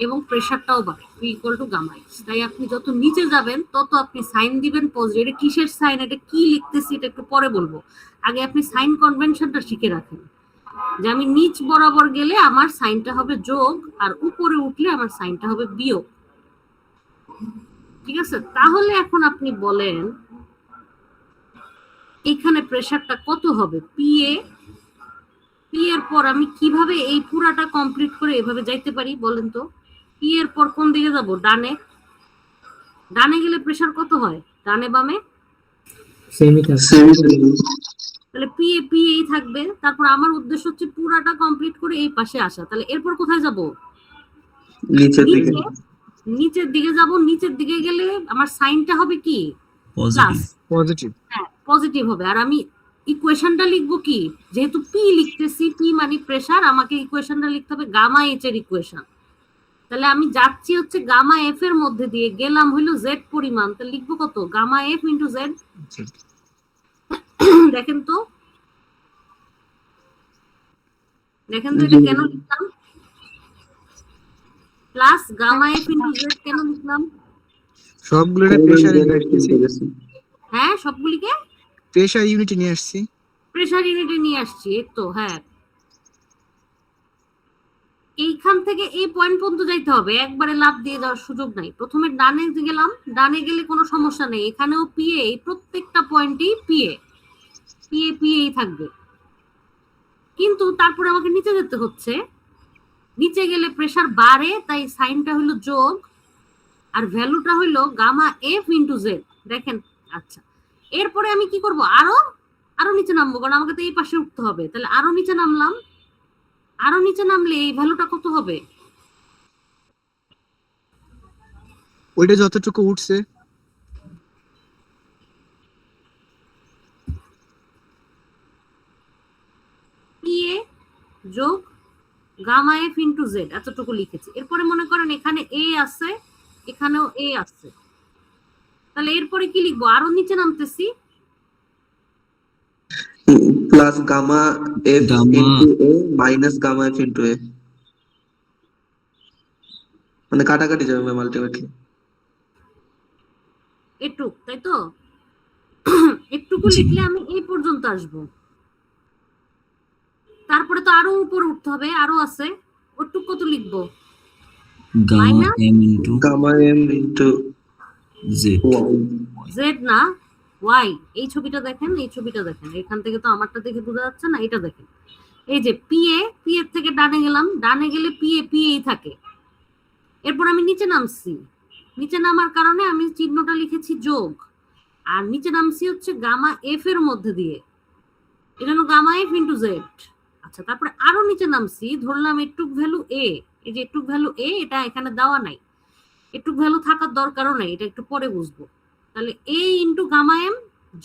এবং প্রেসারটাও বাড়ে, P equal to gamma x. তাই আপনি যত নিচে যাবেন তত আপনি সাইন দিবেন পজিটিভ। এটা কিসের সাইন, এটা কি লিখতেছি এটা একটু পরে বলবো, আগে আপনি সাইন কনভেনশনটা শিখে রাখেন, যে আমি নিচ বরাবর গেলে আমার সাইনটা হবে যোগ, আর উপরে উঠলে আমার সাইনটা হবে বিয়োগ। ঠিক আছে? তাহলে এখন আপনি বলেন এখানে প্রেসারটা কত হবে? পি এর পর আমি কিভাবে এই পুরাটা কমপ্লিট করে এভাবে যাইতে পারি বলেন তো? পি এর পর কোন দিকে যাব? ডানে। ডানে গেলে প্রেসার কত হয়? ডানে বামে তাহলে পি এই থাকবে। তারপর আমার উদ্দেশ্য হচ্ছে পুরাটা কমপ্লিট করে এই পাশে আসা। তাহলে এরপর কোথায় যাব? নিচের দিকে। নিচের দিকে যাব। নিচের দিকে গেলে আমার সাইনটা হবে কি? Plus, positive. হ্যাঁ পজিটিভ হবে। আর আমি ইকুয়েশনটা লিখবো কি, যেহেতু পি লিখতেছি, পি মানে প্রেসার, আমাকে ইকুয়েশনটা লিখতে হবে গামা এইচ এর ইকুয়েশন। তাহলে আমি যাচ্ছি হচ্ছে গামা এফ এর মধ্যে দিয়ে, গেলাম হইলো জেড পরিমাণ, তাহলে লিখবো কত? Gamma F into Z. দেখেন তো এটা কেন লিখলাম? Plus gamma F into Z কেন লিখলাম? সবগুলোরে প্রেসার ইউনিট, হ্যাঁ সবগুলিকে প্রেসার ইউনিটে নিয়ে আসছি। প্রেসার ইউনিটে নিয়ে আসছি, এই তো। হ্যাঁ, এইখান থেকে এই পয়েন্ট পর্যন্ত যাইতে হবে, একবারে লাভ দিয়ে যাওয়ার সুযোগ নাই। প্রথমে ডানে গেলাম, ডানে গেলে কোনো সমস্যা নেই, এখানেও পিএ, এই প্রত্যেকটা পয়েন্টেই পিএই থাকবে। কিন্তু তারপরে আমাকে নিচে যেতে হচ্ছে, নিচে গেলে প্রেসার বাড়ে, তাই সাইনটা হলো যোগ, আর ভ্যালুটা হইলো গামা এফ ইন্টু জেড। দেখেন, আচ্ছা এরপরে আমি কি করব? আরো নিচে নামবো, কারণ আমাকে তো এই পাশে উঠতে হবে। তাহলে আরো নিচে নামলাম, আরো নিচে নামলে এই ভ্যালুটা কত হবে? ওইটা যতটুকু উঠছে পিএ যোগ গামা এফ ইন্টু জেড, এতটুকু লিখেছি। এরপরে মনে করেন এখানে এ আছে, এখানেও এ আছে, তাহলে এরপরে কি লিখবো? আরো নিচে নামতেছি, plus gamma F gamma into A minus gamma F into A, মানে কাটাকাটি যাবে ম্যাম আলটিমেটলি। এটুক, তাই তো? একটুকু জি লিখলে আমি এই পর্যন্ত আসবো, তারপরে তো আরো উপরে উঠতে হবে, আরো আছে, ওটুক কত লিখবো? Gamma minus M into gamma M into Z. Y. Z না, ওয়াই। এই ছবিটা দেখেন, এই ছবিটা দেখেন, এখান থেকে তো আমারটা দেখে বোঝা যাচ্ছে না, এটা দেখেন। এই যে পি এর থেকে ডানে গেলাম, ডানে গেলে পি এই থাকে। এরপর আমি নিচে নামছি, নিচে নামার কারণে আমি চিহ্নটা লিখেছি যোগ, আর নিচে নামছি হচ্ছে গামা এফ এর মধ্যে দিয়ে, এটা হলো গামা এফ ইন্টু জেড। আচ্ছা, তারপরে আরো নিচে নামছি, ধরলাম এটুক ভ্যালু এ, এই যে এটুক ভ্যালু এ, এটা এখানে দেওয়া নাই, এটুক ভ্যালু থাকার দরকারও নাই, এটা একটু পরে বুঝবো। তাহলে এ ইন্টু গামা এম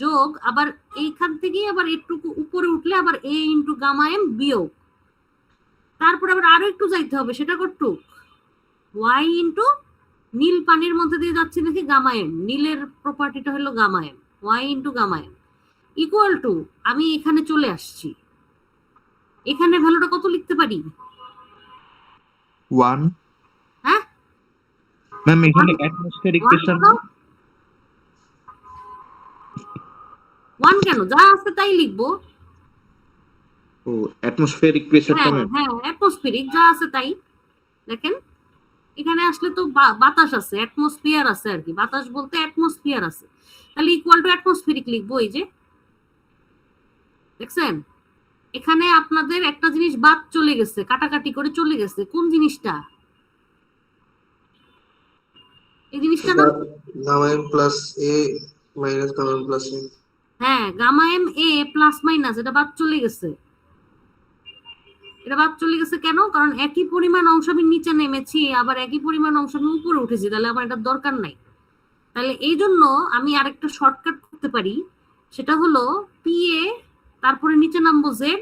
যোগ, আবার এইখান থেকেই আবার একটু উপরে উঠলে আবার এ ইন্টু গামা এম বিয়োগ, তারপরে আবার আরো একটু যাইতে হবে, সেটা কতটুক? ওয়াই ইন্টু নীল পানির মধ্যে দিয়ে যাচ্ছে দেখি গামা এম, নীলের প্রপার্টিটা হলো gamma M, Y into gamma M equal to, আমি এখানে চলে আসছি, এখানে ভ্যালুটা কত লিখতে পারি? 1 হ্যাঁ, ম্যাম এখানে অ্যাটমসফিয়ারিক ওয়ান প্রেসার কত? ওয়ান কেন, যা আছে তাই লিখবো। ও অ্যাটমসফিয়ারিক প্রেসারটা হ্যাঁ ম্যাম হ্যাঁ, অ্যাটমসফিরিক যা আছে তাই। দেখেন এখানে আসলে তো বাতাস আছে, অ্যাটমসফিয়ার আছে আর কি, বাতাস বলতে অ্যাটমসফিয়ার আছে, তাহলে ইকুয়াল টু অ্যাটমসফিরিক লিখবো। এই যে দেখছেন, এখানে আপনাদের একটা জিনিস বাদ চলে গেছে, কাটাকাটি করে চলে গেছে, কোন জিনিসটা? এই জিনিসটা না, গামা এম প্লাস এ মাইনাস গামা এম প্লাস এ। হ্যাঁ gamma M A plus minus, এটা বাদ চলে গেছে। এটা বাদ চলে গেছে কেন? কারণ একই পরিমাণ অংশ আমি নিচে নেমেছি, আবার একই পরিমাণ অংশ আমি উপরে উঠেছি, তাহলে আমার এটা দরকার নাই। তাহলে এই জন্য আমি আরেকটা শর্টকাট করতে পারি, সেটা হলো পি এ, তারপরে নিচে নামবো জেড,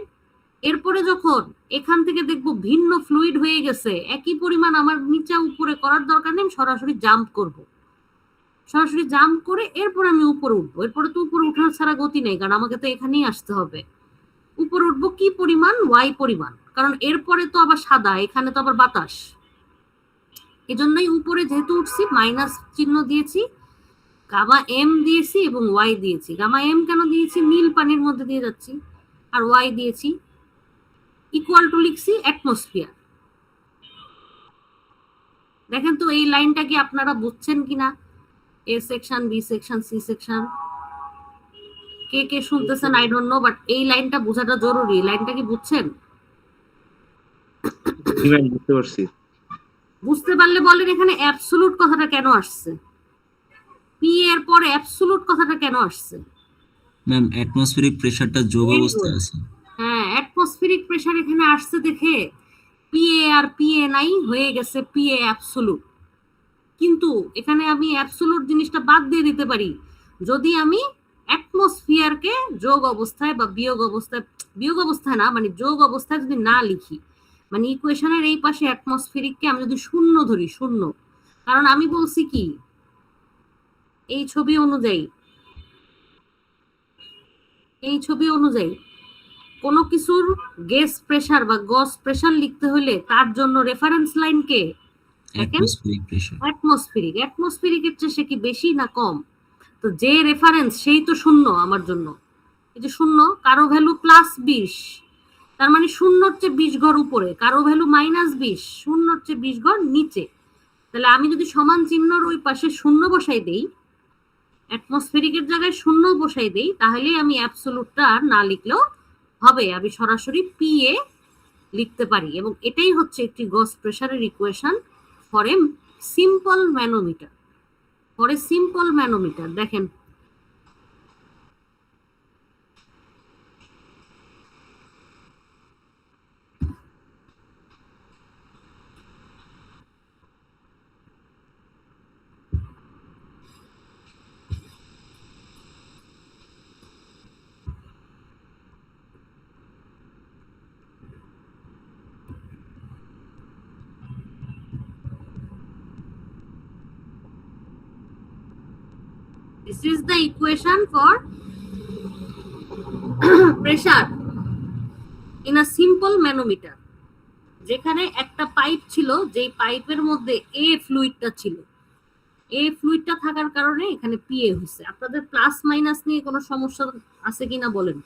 এরপরে যখন এখান থেকে দেখবো ভিন্ন ফ্লুইড হয়ে গেছে, একই পরিমাণ আমার নিচে উপরে করার দরকার নেই, আমি সরাসরি জাম্প করব, সরাসরি জাম্প করে এরপর আমি উপরে উঠবো। এরপরে তো উপরে উঠার ছাড়া গতি নেই, কারণ আমাকে তো এখানেই আসতে হবে। উপরে উঠবো কি পরিমাণ? ওয়াই পরিমাণ, কারণ এরপরে তো আবার সাদা, এখানে তো আবার বাতাস, এজন্যই উপরে যেহেতু উঠছি মাইনাস চিহ্ন দিয়েছি, গামা এম দিয়েছি এবং ওয়াই দিয়েছি। গামা এম কেন দিয়েছি? নীল পানির মধ্যে দিয়ে যাচ্ছি, আর ওয়াই দিয়েছি ইকুয়াল টু লিখছি অ্যাটমসফিয়ার। দেখেন তো এই লাইনটা কি আপনারা বুঝছেন কিনা? A section, B section, C section, কে কে শুনতেছেন আই ডোন্ট নো, বাট এই লাইনটা বোঝাটা জরুরি। লাইনটা কি বুঝছেন? জি ম্যাম বুঝতে পারছি। বুঝতে পারলে বলেন এখানে অ্যাবসোলুট কথাটা কেন আসছে, পি এর পরে অ্যাবসোলুট কথাটা কেন আসছে? ম্যাম অ্যাটমসফিয়ারিক প্রেসারটা যোগ Very অবস্থায় good. আছে। হ্যাঁ, অ্যাটমসফিরিক প্রেসার এখানে আসছে দেখে পিএ আর পিএ নাই, হয়ে গেছে পিএ অ্যাবসোলুট। কিন্তু এখানে আমি অ্যাবসোলুট জিনিসটা বাদ দিয়ে দিতে পারি যদি আমি অ্যাটমসফিয়ারকে যোগ অবস্থায় বা বিয়োগ অবস্থায়, বিয়োগ অবস্থায় না মানে যোগ অবস্থায় যদি না লিখি, মানে ইকুয়েশনের এই পাশে অ্যাটমসফিরিককে আমি যদি শূন্য ধরি, শূন্য, কারণ আমি বলছি কি এই ছবি অনুযায়ী, এই ছবি অনুযায়ী কোনো কিছুর গেজ প্রেসার বা গস প্রেসার লিখতে হলে তার জন্য রেফারেন্স লাইন কে? দেখেন অ্যাটমসফিয়ারিক প্রেসার। অ্যাটমসফিরিক, অ্যাটমসফিরিকের চেয়ে সে কি বেশি না কম? তো যে রেফারেন্স সেই তো শূন্য আমার জন্য, এই যে শূন্য, কারো ভ্যালু +20, তার মানে শূন্যর চেয়ে 20 ঘর উপরে, কারো ভ্যালু -20, শূন্যর চেয়ে 20 ঘর নিচে। তাহলে আমি যদি সমান চিহ্নর ওই পাশে শূন্য বসাই দেই, অ্যাটমসফিরিকের জায়গায় শূন্য বসাই দেই, তাহলে আমি অ্যাবসোলুটটা আর না লিখলেও হবে, আমি সরাসরি পিএ লিখতে পারি। এবং এটাই হচ্ছে একটি গস প্রেসারের equation for a simple manometer, for a simple manometer. দেখেন This is the equation for pressure in a simple manometer. যেখানে একটা পাইপ ছিল, যেই পাইপের মধ্যে এ ফ্লুইডটা ছিল, এ ফ্লুইডটা থাকার কারণে এখানে পিএ হয়েছে। আপনাদের প্লাস মাইনাস নিয়ে কোনো সমস্যা আছে কিনা বলেন।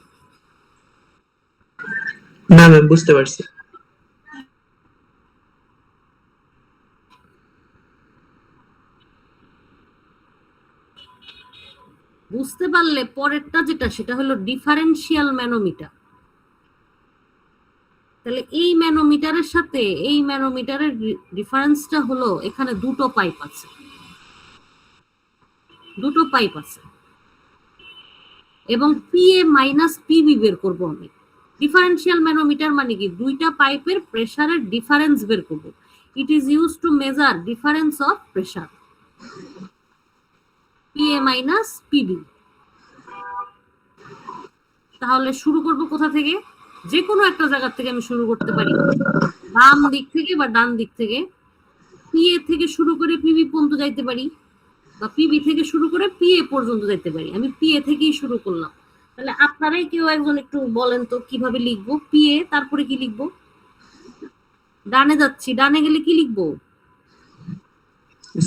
না ম্যাম, বুঝতে পারছি। বুঝতে পারলে পরেরটা যেটা, সেটা হলো ডিফারেন্সিয়াল ম্যানোমিটার। তাহলে এই ম্যানোমিটারের সাথে এই ম্যানোমিটারের ডিফারেন্সটা হলো এখানে দুটো পাইপ আছে, দুটো পাইপ আছে, এবং পিএ মাইনাস পিবি বের করব আমি। ডিফারেন্সিয়াল ম্যানোমিটার মানে কি, দুইটা পাইপের প্রেসারের ডিফারেন্স বের করব। It is use to measure difference of pressure, PA minus PB. তাহলে শুরু করব কোথা থেকে? যে কোনো একটা জায়গা থেকে আমি শুরু করতে পারি, বাম দিক থেকে বা ডান দিক থেকে। পিএ থেকে শুরু করে পিবি পর্যন্ত যাইতে পারি, বা পিবি থেকে শুরু করে পিএ পর্যন্ত যাইতে পারি। আমি পিএ থেকেই শুরু করলাম। তাহলে আপনারাই কেউ একজন একটু বলেন তো কিভাবে লিখবো পিএ, তারপরে কি লিখবো? ডানে যাচ্ছি, ডানে গেলে কি লিখবো?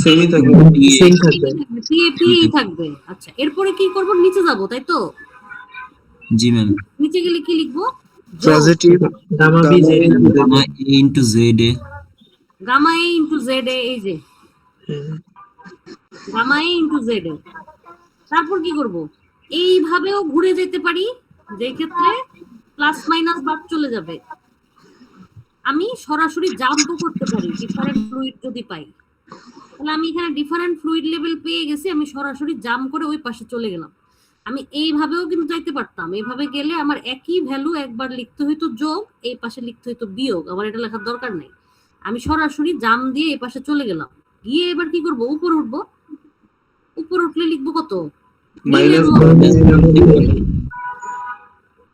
সেমই থাকবে, সেম থাকবে। পিএ পিএই থাকবে। আচ্ছা, এরপরে কি করব? নিচে যাব, তাই তো? জি ম্যাম। নিচে গেলে কি লিখবো? Positive gamma B Z. Gamma A into Z A. Gamma A into Z A, এই যে gamma A into Z A. তারপর কি করব? এইভাবেও ঘুরে যেতে পারি, যে ক্ষেত্রে প্লাস মাইনাস বাদ চলে যাবে। আমি সরাসরি জাম্পও করতে পারি ডিফারেন্ট ফ্লুইড যদি পাই। তাহলে আমি এখানে ডিফারেন্ট ফ্লুইড লেভেল পেয়ে গেছি, আমি সরাসরি জাম্প করে ওই পাশে চলে গেলাম। আমি এইভাবেও কিন্তু যাইতে পারতাম। এইভাবে গেলে আমার একই ভ্যালু একবার লিখতে হইতো যোগ, এই পাশে লিখতে হইতো বিয়োগ। আমার এটা লেখার দরকার নেই, আমি সরাসরি জাম্প দিয়ে এই পাশে চলে গেলাম। গিয়ে এবার কি করব? উপরে উঠবো। উপরে উঠলে লিখবো কত?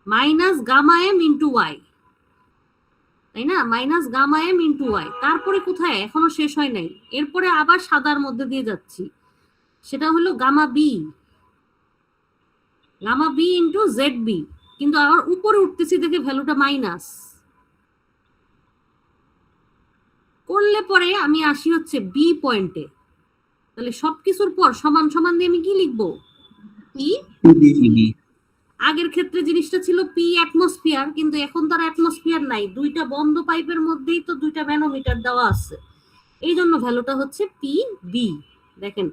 Minus gamma M into Y, তাই না? Minus gamma M into Y. তারপরে কোথায়? এখনো শেষ হয় নাই, এরপরে আবার সাদার মধ্যে দিয়ে যাচ্ছি, সেটা হলো gamma B, gamma B into Z B. কিন্তু আবার উপরে উঠতেছি দেখে ভ্যালুটা মাইনাস করলে পরে আমি আসি হচ্ছে বি পয়েন্টে। তাহলে সবকিছুর পর সমান সমান দিয়ে আমি কি লিখবো? পি। আগের ক্ষেত্রে জিনিসটা ছিল পি অ্যাটমসফিয়ার, কিন্তু এখন তার অ্যাটমসফিয়ার নাই, দুইটা বন্ধ পাইপের মধ্যেই তো দুইটা ম্যানোমিটার দেওয়া আছে, এই জন্য ভ্যালুটা হচ্ছে পি বি। দেখেন,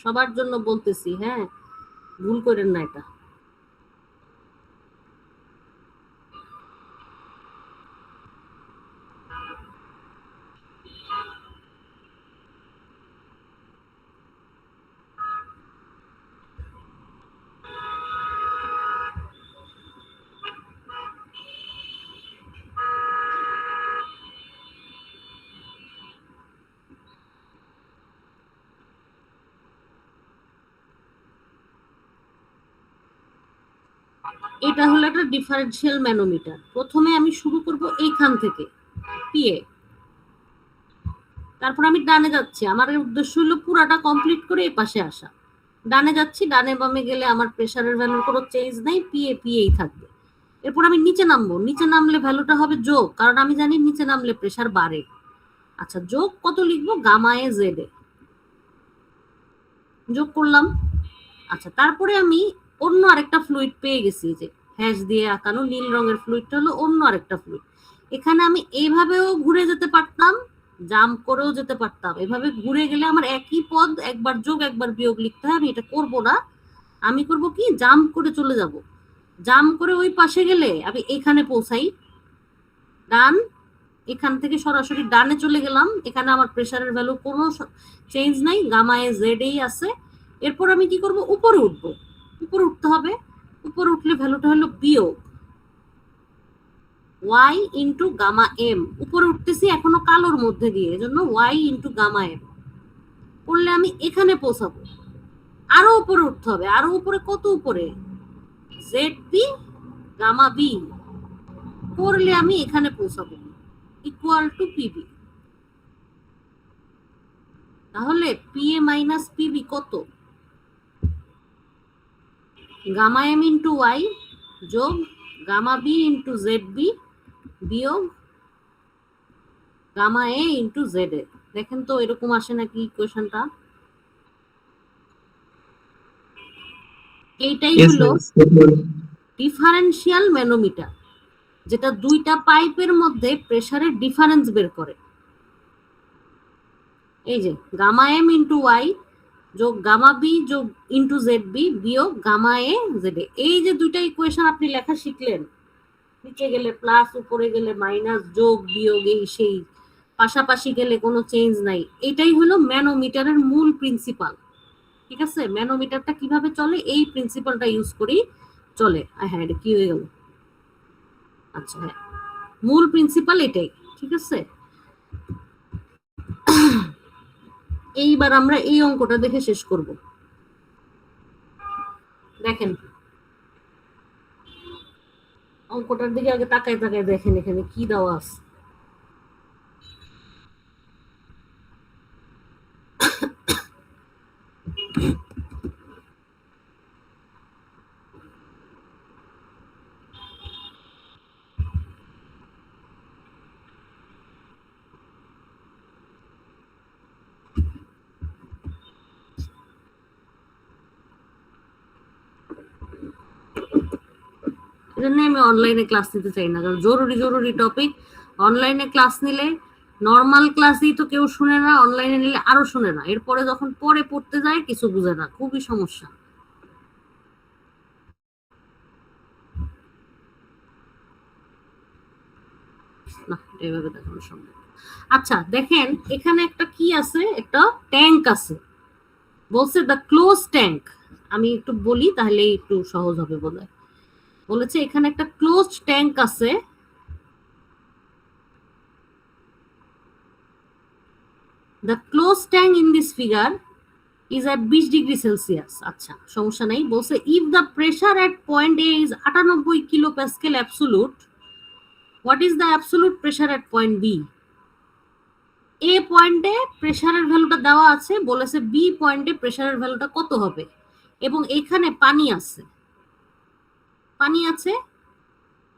সবার জন্য বলতেছি, হ্যাঁ, ভুল করেন না এটা। এটা হলো একটা ডিফারেন্সিয়াল ম্যানোমিটার। প্রথমে আমি শুরু করব এইখান থেকে পিএ, তারপর আমি ডানে যাচ্ছি। আমার উদ্দেশ্য হলো পুরাটা কমপ্লিট করে এই পাশে আসা। ডানে যাচ্ছি, ডানে বামে গেলে আমার প্রেসারের ভ্যালুর কোনো চেঞ্জ নাই, পিএ পিএই থাকবে। এরপর আমি নিচে নামবো, নিচে নামলে ভ্যালুটা হবে যোগ, কারণ আমি জানি নিচে নামলে প্রেসার বাড়ে। আচ্ছা, যোগ কত লিখবো? গামা এ জেড এ যোগ করলাম। আচ্ছা, তারপরে আমি অন্য আরেকটা ফ্লুইড পেয়ে গেছি, যে হ্যাশ দিয়ে আঁকানো নীল রঙের ফ্লুইডটা হলো অন্য আরেকটা ফ্লুইড। এখানে আমি এইভাবেও ঘুরে যেতে পারতাম, জাম্প করেও যেতে পারতাম। এভাবে ঘুরে গেলে আমার একই পদ একবার যোগ একবার বিয়োগ লিখতে হয়। আমি এটা করব না, আমি করব কি, জাম্প করে চলে যাব। জাম্প করে ওই পাশে গেলে আমি এখানে পৌঁছাই, ডান এখান থেকে সরাসরি ডানে চলে গেলাম, এখানে আমার প্রেসারের ভ্যালু কোনো চেঞ্জ নাই, গামা এ জেড এই আছে। এরপর আমি কি করব, উপরে উঠবো, উপরে উঠতে হবে। উপরে উঠলে ভ্যালুটা হলো বিয়োগ y ইন্টু গামা এম। উপরে উঠতেছি এখনো কালোর মধ্যে দিয়ে, এজন্য y ইন্টু গামা এম করলে আমি এখানে পৌঁছাবো। আরো উপরে উঠতে হবে, আরো উপরে, কত উপরে, জেড বি গামা বি করলে আমি এখানে পৌঁছাবো, ইকুয়াল টু পিবি। তাহলে পিএ মাইনাস পিবি কত, গামা এম ইন্টু ওয়াই যোগ gamma B into Z B বিয়োগ gamma A into Z A. দেখেন তো এরকম আসে নাকি ইকুয়েশনটা? এইটাই Yes, হলো ma'am. ডিফারেন্সিয়াল ম্যানোমিটার, যেটা দুইটা পাইপের মধ্যে প্রেসারের ডিফারেন্স বের করে। এই যে গামা এম ইন্টু ওয়াই যোগ গামা বি যোগ ইন্টু জেড বি বিয়োগ গামা এ জেড এ। এই যে দুইটা ইকুয়েশন আপনি লেখা শিখলেন, নিচে গেলে প্লাস, উপরে গেলে মাইনাস, যোগ বিয়োগ এই সেই, পাশাপাশি গেলে কোনো চেঞ্জ নাই, এটাই হলো ম্যানোমিটারের মূল প্রিন্সিপাল। ঠিক আছে, ম্যানোমিটারটা কিভাবে চলে, এই প্রিন্সিপালটা ইউজ করেই চলে। হ্যাঁ, এটা কি হয়ে গেল? আচ্ছা হ্যাঁ, মূল প্রিন্সিপাল এটাই। ঠিক আছে, এইবার আমরা এই অঙ্কটা দেখে শেষ করব। দেখেন অঙ্কটার দিকে আগে তাকায় তাকায় দেখেন এখানে কি দেওয়া আছে। এজন্য আমি অনলাইনে ক্লাস নিতে চাই না, কারণ জরুরি জরুরি টপিক অনলাইনে ক্লাস নিলে নর্মাল ক্লাসেই তো কেউ শুনে না, অনলাইনে নিলে আরো শুনে না, এরপরে যখন পরে পড়তে যায় কিছু বুঝে না, খুবই সমস্যা। না, এভাবে দেখানো সম্ভব। আচ্ছা দেখেন এখানে একটা কি আছে, একটা ট্যাঙ্ক আছে, বলছে দ্য ক্লোজ ট্যাঙ্ক। আমি একটু বলি তাহলে একটু সহজ হবে বোধহয়। বলেছে এখানে একটা ক্লোজ ট্যাঙ্ক আছে, the closed tank in this figure is at 20 degree Celsius. আচ্ছা সমস্যা নাই। বলছে if the pressure at point A is 98 kilopascal absolute, what is the absolute pressure at point B? A পয়েন্টে প্রেসারের ভ্যালুটা দেওয়া আছে, বলেছে বি পয়েন্টে প্রেসারের ভ্যালুটা কত হবে, এবং এখানে পানি আছে, পানি আছে,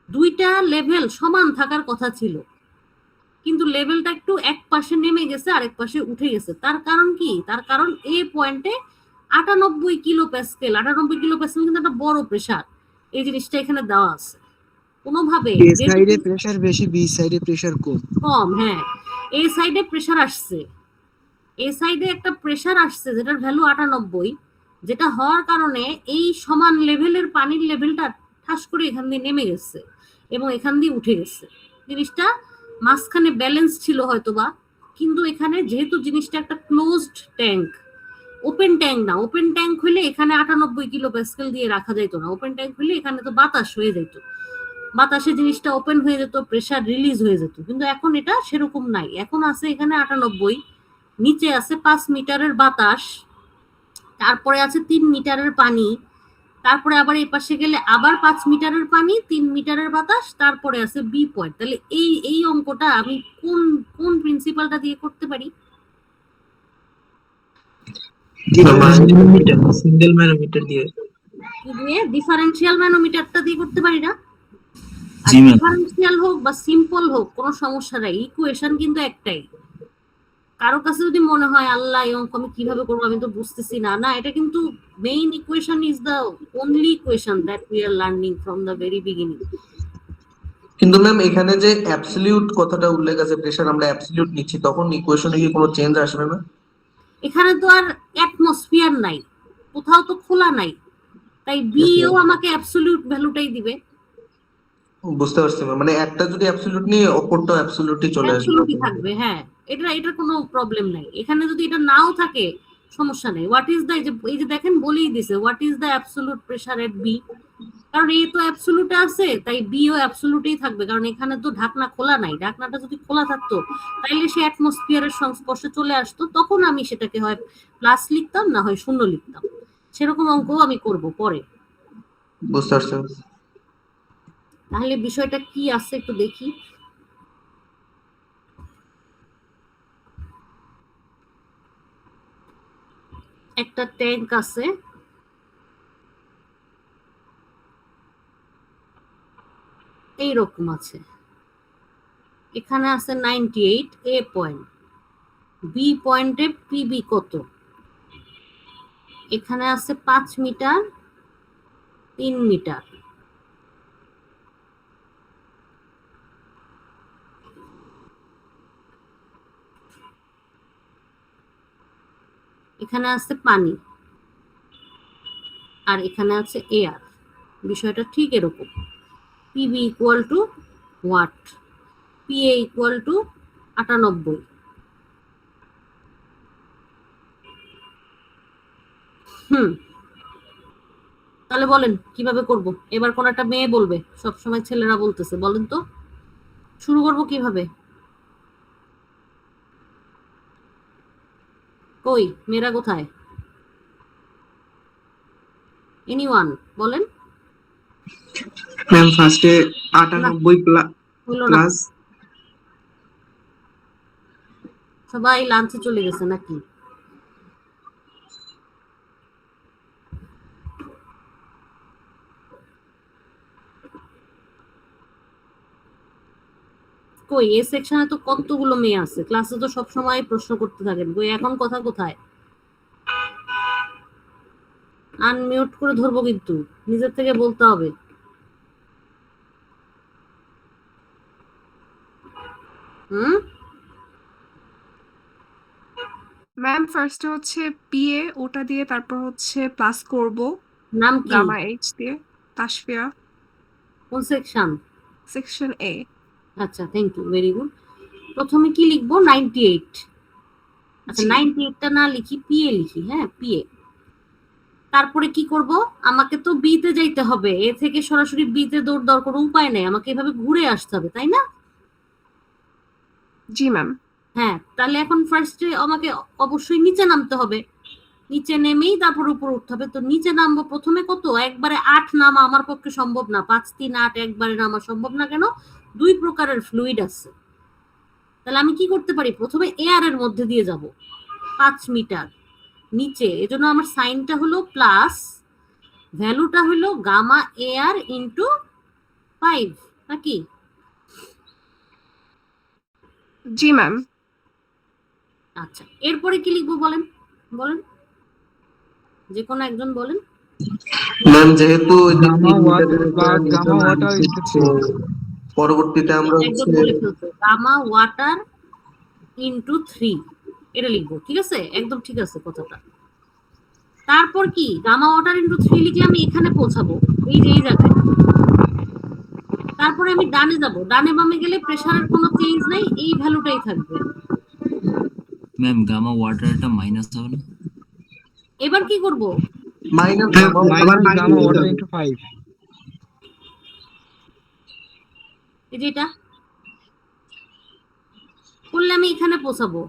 দুইটা লেভেল সমান থাকার কথা ছিল, কিন্তু লেভেলটা একটু এক পাশে নেমে গেছে, আরেক পাশে উঠে গেছে। তার কারণ কি? তার কারণ এ পয়েন্টে 98 কিলোপ্যাসকেল, 98 কিলোপ্যাসকেল কিন্তু একটা বড় প্রেসার, এই জিনিসটা এখানে দেওয়া আছে। কোনোভাবে এ সাইডে প্রেসার বেশি, বি সাইডে প্রেসার কম। কম, হ্যাঁ, এই সাইডে প্রেসার আসছে, এই সাইডে একটা প্রেসার আসছে যেটার ভ্যালু 98, যেটা হওয়ার কারণে এই সমান লেভেলের পানির লেভেলটা ঠাস করে এখান দিয়ে নেমে গেছে এবং এখান দিয়ে উঠে গেছে। জিনিসটা মাঝখানে ব্যালেন্স ছিল হয়তোবা, কিন্তু এখানে যেহেতু জিনিসটা একটা ক্লোজড ট্যাঙ্ক, ওপেন ট্যাঙ্ক না, ওপেন ট্যাঙ্ক হলে এখানে 98 কিলোপ্যাসকেল দিয়ে রাখা যেত না, ওপেন ট্যাঙ্ক হলে এখানে তো বাতাস হয়ে যেত, বাতাসে জিনিসটা ওপেন হয়ে যেত, প্রেসার রিলিজ হয়ে যেত, কিন্তু এখন এটা সেরকম নাই। এখন আছে এখানে 98, নিচে আছে 5 মিটারের বাতাস, তারপরে আছে 3 মিটারের পানি, তারপরে আবার এই পাশে গেলে আবার 5 মিটারের পানি, 3 মিটারের বাতাস, তারপরে আছে বি পয়েন্ট। তাহলে এই অঙ্কটা আমি কোন কোন প্রিন্সিপালটা দিয়ে করতে পারি? সিঙ্গেল ম্যানোমিটার দিয়ে। কি দিয়ে? ডিফারেন্সিয়াল ম্যানোমিটারটা দিয়ে করতে পারি না? আর জি ম্যাম। ডিফারেন্সিয়াল হোক বা সিম্পল হোক কোনো সমস্যা নাই, ইকুয়েশন কিন্তু একটাই। কারো কাছে যদি মনে হয় আল্লাহ এই অঙ্ক আমি কিভাবে করবো, আমি তো বুঝতেছি না, না, এটা কিন্তু main equation is the only equation that we are learning from the very beginning. কিন্তু ম্যাম এখানে যে অ্যাবসলিউট কথাটা উল্লেখ আছে, প্রেসার আমরা অ্যাবসলিউট নিচ্ছি, তখন ইকুয়েশনে কি কোনো চেঞ্জ আসবে না? এখানে তো আর অ্যাটমসফিয়ার নাই, কোথাও তো খোলা নাই, তাই বিও আমাকে অ্যাবসলিউট ভ্যালুটাই দিবে। বুঝতে পারছি ma'am। মানে একটা যদি অ্যাবসলিউট নিয়ে অপরটাও অ্যাবসলিউটলি চলে আসবে। অ্যাবসলিউটলি থাকবে, হ্যাঁ, এটা কোনো প্রবলেম নাই। এখানে যদি এটা নাও থাকে সমস্যা নেই। হোয়াট ইজ দ্য, এই যে দেখেন বলেই দিছে what is the absolute pressure at B, কারণ এ তো অ্যাবসলিউটে আছে, তাই বি ও অ্যাবসলিউটেই থাকবে, কারণ এখানে তো ঢাকনা খোলা নাই। ঢাকনাটা যদি খোলা থাকতো তাইলে সে অ্যাটমসফিয়ারের সংস্পর্শে চলে আসতো, তখন আমি সেটাকে হয় প্লাস লিখতাম না হয় শূন্য লিখতাম। সেরকম অঙ্কও আমি করব পরে। বুঝতে পারছি। তাহলে বিষয়টা কি আছে একটু দেখি। একটা ট্যাঙ্ক আছে, এইরকম আছে, এখানে আছে 98 এ পয়েন্ট, বি পয়েন্টে পিবি কত, এখানে আছে 5 মিটার 3 মিটার, এখানে আছে পানি, আর এখানে আছে এয়ার। বিষয়টা ঠিক এরকম, PB equal to what, PA equal to 98। তাহলে বলেন কিভাবে করব? এবার কোন একটা মেয়ে বলবে, সবসময় ছেলেরা বলতেছে, বলেন তো শুরু করব কিভাবে? কই মেয়েরা কোথায়? এনিওয়ান বলেন। ম্যাম ফার্স্টে 98 হলো না, প্লাস সবাই লাঞ্চে চলে গেছে নাকি? কই এ সেকশনে তো কতগুলো মেয়ে আছে, ক্লাসে তো সব সময় প্রশ্ন করতে থাকেন, কই এখন কথা কোথায়? আনমিউট করে ধরবো কিন্তু, নিজের থেকে বলতে হবে। ম্যাম ফার্স্টে হচ্ছে পিএ, ওটা দিয়ে তারপর হচ্ছে প্লাস করব নাম কি? গামা এইচ দিয়ে। তাসফিয়া, কোন সেকশন? সেকশন এ। আচ্ছা, থ্যাংক ইউ, ভেরি গুড। প্রথমে কি লিখবো? 98। আচ্ছা, জি 98টা না লিখি, পিএ লিখি। হ্যাঁ, পিএ। তারপরে কি করব? আমাকে তো বি তে যাইতে হবে, এ থেকে সরাসরি বি তে দৌড় দেওয়ার কোনো উপায় নেই, আমাকে এভাবে ঘুরে আসতে হবে, তাই না? জি ম্যাম। হ্যাঁ, তাহলে এখন ফার্স্টে আমাকে অবশ্যই নিচে নামতে হবে, নিচে নেমেই তারপর উপর উঠতে হবে। তো নিচে নামবো প্রথমে কত? একবারে 8 নামা আমার পক্ষে সম্ভব না, 5 3 8 একবারে নামা সম্ভব না। কেন? দুই প্রকারের ফ্লুইড আছে। তাহলে আমি কি করতে পারি? প্রথমে এয়ার এর মধ্যে দিয়ে যাব 5 মিটার নিচে, এজন্য আমার সাইনটা হলো প্লাস, ভ্যালুটা হলো গামা এয়ার ইনটু 5, নাকি? জি ম্যাম। আচ্ছা, এরপরে কি লিখবো বলেন, বলেন, যে কোনো একজন বলেন। ম্যাম যেহেতু ওই যে গামা 3 ওয়াট মিটারের প্লাস গামা ওয়াটার ইনটু 3। পরবর্তীতে আমরা একজন হচ্ছে বলে ফেলছে গামা ওয়াটার ইনটু 3, এটা লিখবো। ঠিক আছে, একদম ঠিক আছে কথাটা। তারপর কি? গামা ওয়াটার ইনটু 3 লিখলে আমি এখানে পৌঁছাবো, এই যে এই জায়গায়। তারপরে আমি ডানে যাব, ডানে বামে গেলে প্রেসারের কোনো চেঞ্জ নাই, এই ভ্যালুটাই থাকবে। ম্যাম গামা ওয়াটারটা মাইনাস হবে না? এবার কি করব? Minus minus gamma water into 5। এই যে এটা করলে আমি এখানে পৌঁছাবো।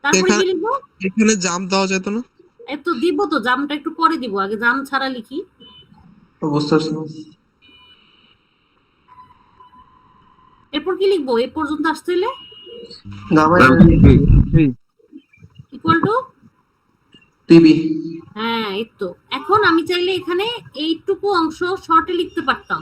তারপরে কি লিখবো? এখানে জাম দেওয়া যেত না? এত দিব তো, জামটা একটু পরে দিব, আগে জাম ছাড়া লিখি। বুঝতে পারছি। এরপর কি লিখবো? এ পর্যন্ত আসতে হলে গামা ইকুয়াল টু টিবি। হ্যাঁ, এই তো। এখন আমি চাইলে এখানে এইটুকু অংশ শর্টে লিখতে পারতাম,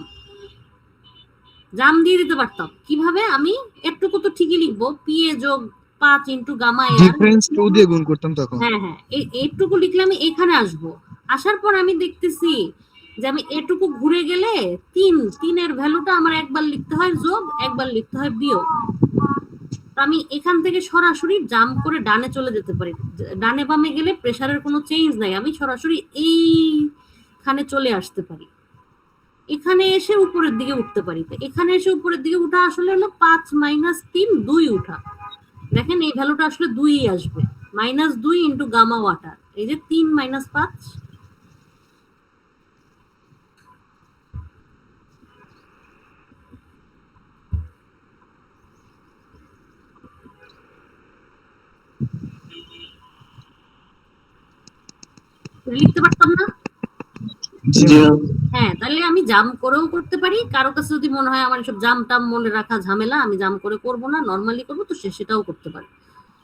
জাম দিয়ে দিতে পারতাম। কিভাবে? আমি এটুকু তো ঠিকই লিখবো, পিএ যোগ 5 ইনটু গামা এয়ার। ডিফারেন্স 2 দিয়ে গুণ করতাম তখন। হ্যাঁ হ্যাঁ, এইটুকু লিখলে আমি এখানে আসবো। আসার পর আমি দেখতেছি যে আমি এটুকু ঘুরে গেলে 3 এর ভ্যালুটা আমার একবার লিখতে হয় যোগ, একবার লিখতে হয় বিয়োগ। আমি এখান থেকে সরাসরি জাম্প করে ডানে চলে যেতে পারি। ডানে বামে গেলে প্রেসারের কোনো চেঞ্জ নাই, আমি সরাসরি এইখানে চলে আসতে পারি। এখানে এসে উপরের দিকে উঠতে পারি। তো এখানে এসে উপরের দিকে উঠা আসলে হলো 5 - 3 2 উঠা। দেখেন এই ভ্যালুটা আসলে 2ই আসবে, -2 ইন্টু গামা ওয়াটার। এই যে 3 - 5, লিখতে পারতাম না? হ্যাঁ, তাহলে আমি জাম করেও করতে পারি। কারো কাছে যদি মনে হয় আমার এসব জাম টাম মনে রাখা ঝামেলা, আমি জাম করে করব না, নর্মালি করবো, তো সে সেটাও করতে পারে,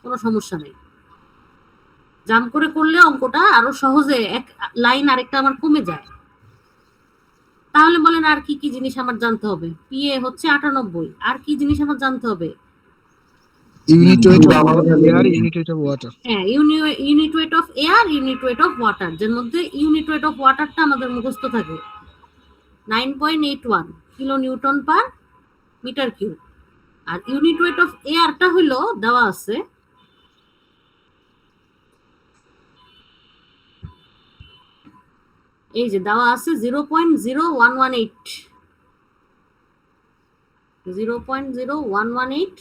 কোনো সমস্যা নেই। জাম করে করলে অঙ্কটা আরো সহজে এক লাইন আরেকটা আমার কমে যায়। তাহলে বলেন আর কি কি জিনিস আমার জানতে হবে? পিএ হচ্ছে 98, আর কি জিনিস আমার জানতে হবে? Unit weight of air, unit weight of water. হ্যাঁ, unit weight of air, unit weight of water, যার মধ্যে ইউনিট ওয়েট অফ ওয়াটারটা আমাদের মুখস্থ থাকে 9.81 kilo newton per metre cube. আর ইউনিট ওয়েট অফ এয়ারটা হলো দেওয়া আছে এই যে দেওয়া আছে 0.0118 0.0118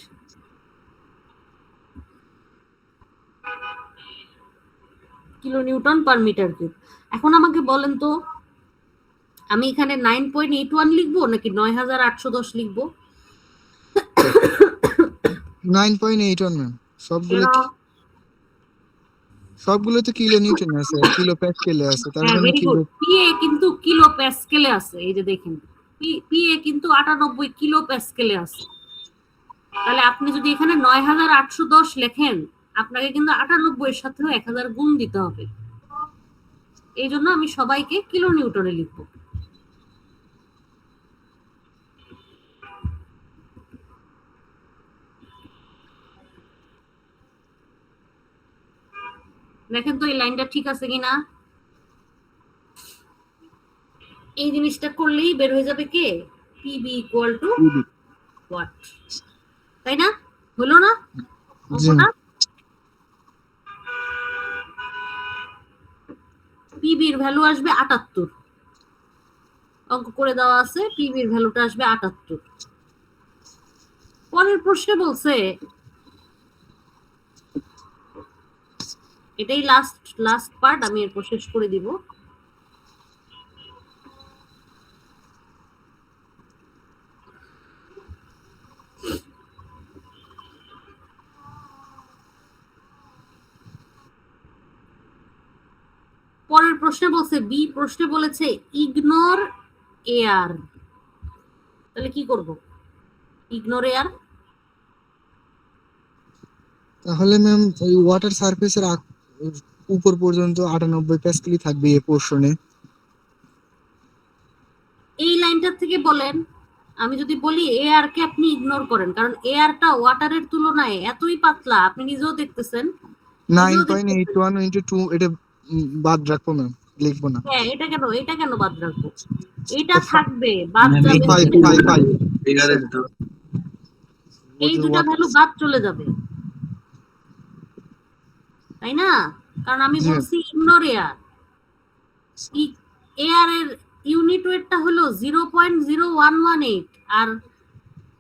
kilo newton per metre cube. এখন আমাকে বলেন তো, আমি এখানে 9.81 লিখবো নাকি 9810 লিখবো? 9.81 ম্যাম। সবগুলোতে কিলো নিউটন আছে, কিলো প্যাসকেলে আছে, তার হ্যাঁ, জন্য ভেরি কিলো। গুড। পিএ কিন্তু কিলো প্যাসকেলে আছে, এই যে দেখেন পিএ কিন্তু 98 কিলো প্যাসকেলে আছে। তাহলে আপনি যদি এখানে 9810 লেখেন, আপনাকে কিন্তু 98 এর সাথেও 1000 গুণ দিতে হবে। এই জন্য আমি সবাইকে কিলো নিউটনে লিখবো। দেখেন তো এই লাইনটা ঠিক আছে কিনা। এই জিনিসটা করলেই বের হয়ে যাবে কে? পিবি ইকুয়াল টু ওয়াট, তাই না? হলো না অঙ্কটা? পিবির ভ্যালু আসবে 78, অঙ্ক করে দেওয়া আছে, পিবির ভ্যালুটা আসবে 78। পরের প্রশ্নে বলছে, এটাই লাস্ট পার্ট, আমি এরপর শেষ করে দিব। পরের প্রশ্নে বলছে, বি প্রশ্নে বলেছে ইগনোর এয়ার। তাহলে কি করব? ইগনোর এয়ার, তাহলে ম্যাম ওই ওয়াটার সারফেসের উপর পর্যন্ত 98 প্যাসকেলই থাকবে এই পোর্শনে। এই লাইনটা থেকে বলেন, আমি যদি বলি এয়ার কে আপনি ইগনোর করেন, কারণ এয়ারটা ওয়াটারের তুলনায় এতই পাতলা, আপনি নিজেও দেখতেছেন। 9.81 ইনটু 2, এটা বাদ রাখবো ম্যাম, লিখবো না। হ্যাঁ, এটা কেন বাদ রাখবো? এটা থাকবে, বাদ যাবে। 5 এই দুটো ভ্যালু বাদ চলে যাবে, তাই না? কারণ আমি বলছি ইগনোর এয়ার। এয়ার এর ইউনিট ওয়েটটা হলো 0.0118 আর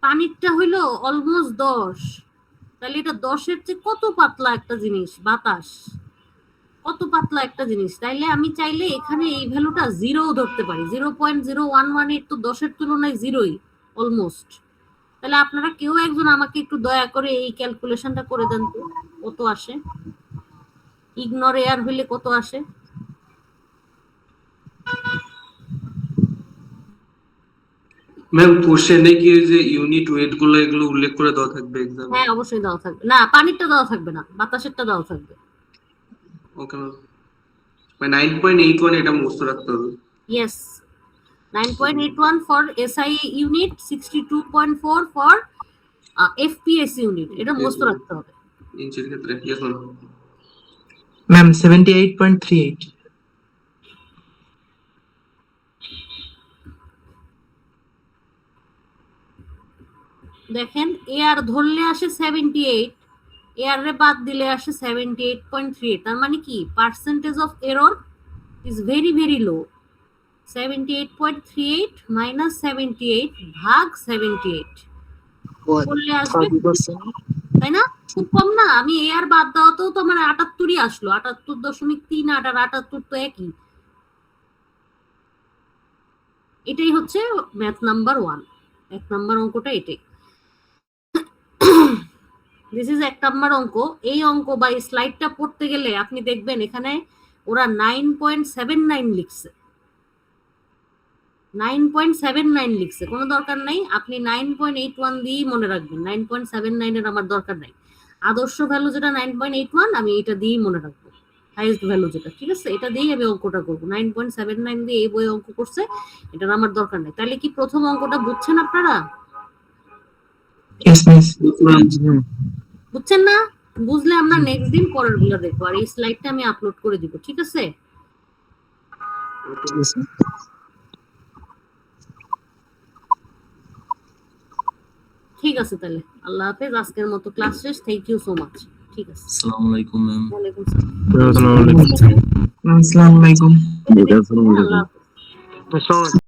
পানিরটা হলো অলমোস্ট 10। তাহলে এটা 10-এর চেয়ে কত পাতলা একটা জিনিস, বাতাস কত পাতলা একটা জিনিস। তাইলে আমি চাইলে এখানে এই ভ্যালুটা 0 ধরতে পারি। 0.0118 তো 10-এর তুলনায় 0ই অলমোস্ট। তাহলে আপনারা কেউ একজন আমাকে একটু দয়া করে এই ক্যালকুলেশনটা করে দেন তো, কত আসে ইগনোর এয়ার হইলে, কত আসে? ম্যাম কোশ্চেনে কি ওই যে ইউনিট ওয়েট গুলো এগুলো উল্লেখ করে দেওয়া থাকবে এক্সামে? হ্যাঁ, অবশ্যই দেওয়া থাকবে। না, পানিরটা দেওয়া থাকবে না, বাতাসেরটা দেওয়া থাকবে। ওকে ম্যাম, মানে 9.81 এটা মুখস্থ রাখতে হবে। Yes, 9.81 for SI unit, 62.4 for FPS unit, এটা মুখস্থ রাখতে হবে। ইঞ্চির ক্ষেত্রে ইয়েস ম্যাম। ম্যাম 78.38। দেখেন এয়ার ধরলে আসে 78, এয়ার রে বাদ দিলে আসে 78.38। তার মানে কি percentage of error is very very low. 78.38 minus 78 ভাগ 78 করলে আসবে 30%। তাই না? খুব কম না? আমি এ আর বাদ দেওয়াতেও তো আমার 78ই আসলো, 78.38 আর 78 তো একই। এটাই হচ্ছে ম্যাথ নাম্বার 1, 1 নাম্বার অঙ্কটা এটাই। দিস ইজ 1 নাম্বার অঙ্ক। এই অঙ্ক বা এই স্লাইডটা পড়তে গেলে আপনি দেখবেন এখানে ওরা 9.79 লিখছে, 9.79 লিখছে। কোনো দরকার নাই, আপনি 9.81 দিয়েই মনে রাখবেন। 9.79 এর আমার দরকার নাই। আদর্শ ভ্যালু যেটা 9.81, আমি এটা দিয়েই মনে রাখবো। হাইয়েস্ট ভ্যালু যেটা, ঠিক আছে, এটা দিয়েই আমি অঙ্কটা করবো। 9.79 দিয়ে এই বই অঙ্ক করছে, এটার আমার দরকার নেই। তাহলে কি প্রথম অঙ্কটা বুঝছেন আপনারা? Yes miss. বুঝছেন না? বুঝলে আমরা নেক্সট দিন পরের গুলো দেখবো, আর এই স্লাইডটা আমি আপলোড করে দিব, ঠিক আছে? Yes, ma'am. ঠিক আছে, তাহলে আল্লাহ হাফেজ। আজকের মতো ক্লাস শেষ। Thank you so much. ঠিক আছে, আসসালামু আলাইকুম ম্যাম। ওয়ালাইকুম আসসালাম। আসসালামু আলাইকুম। আল্লাহ হাফেজ। আসসালামু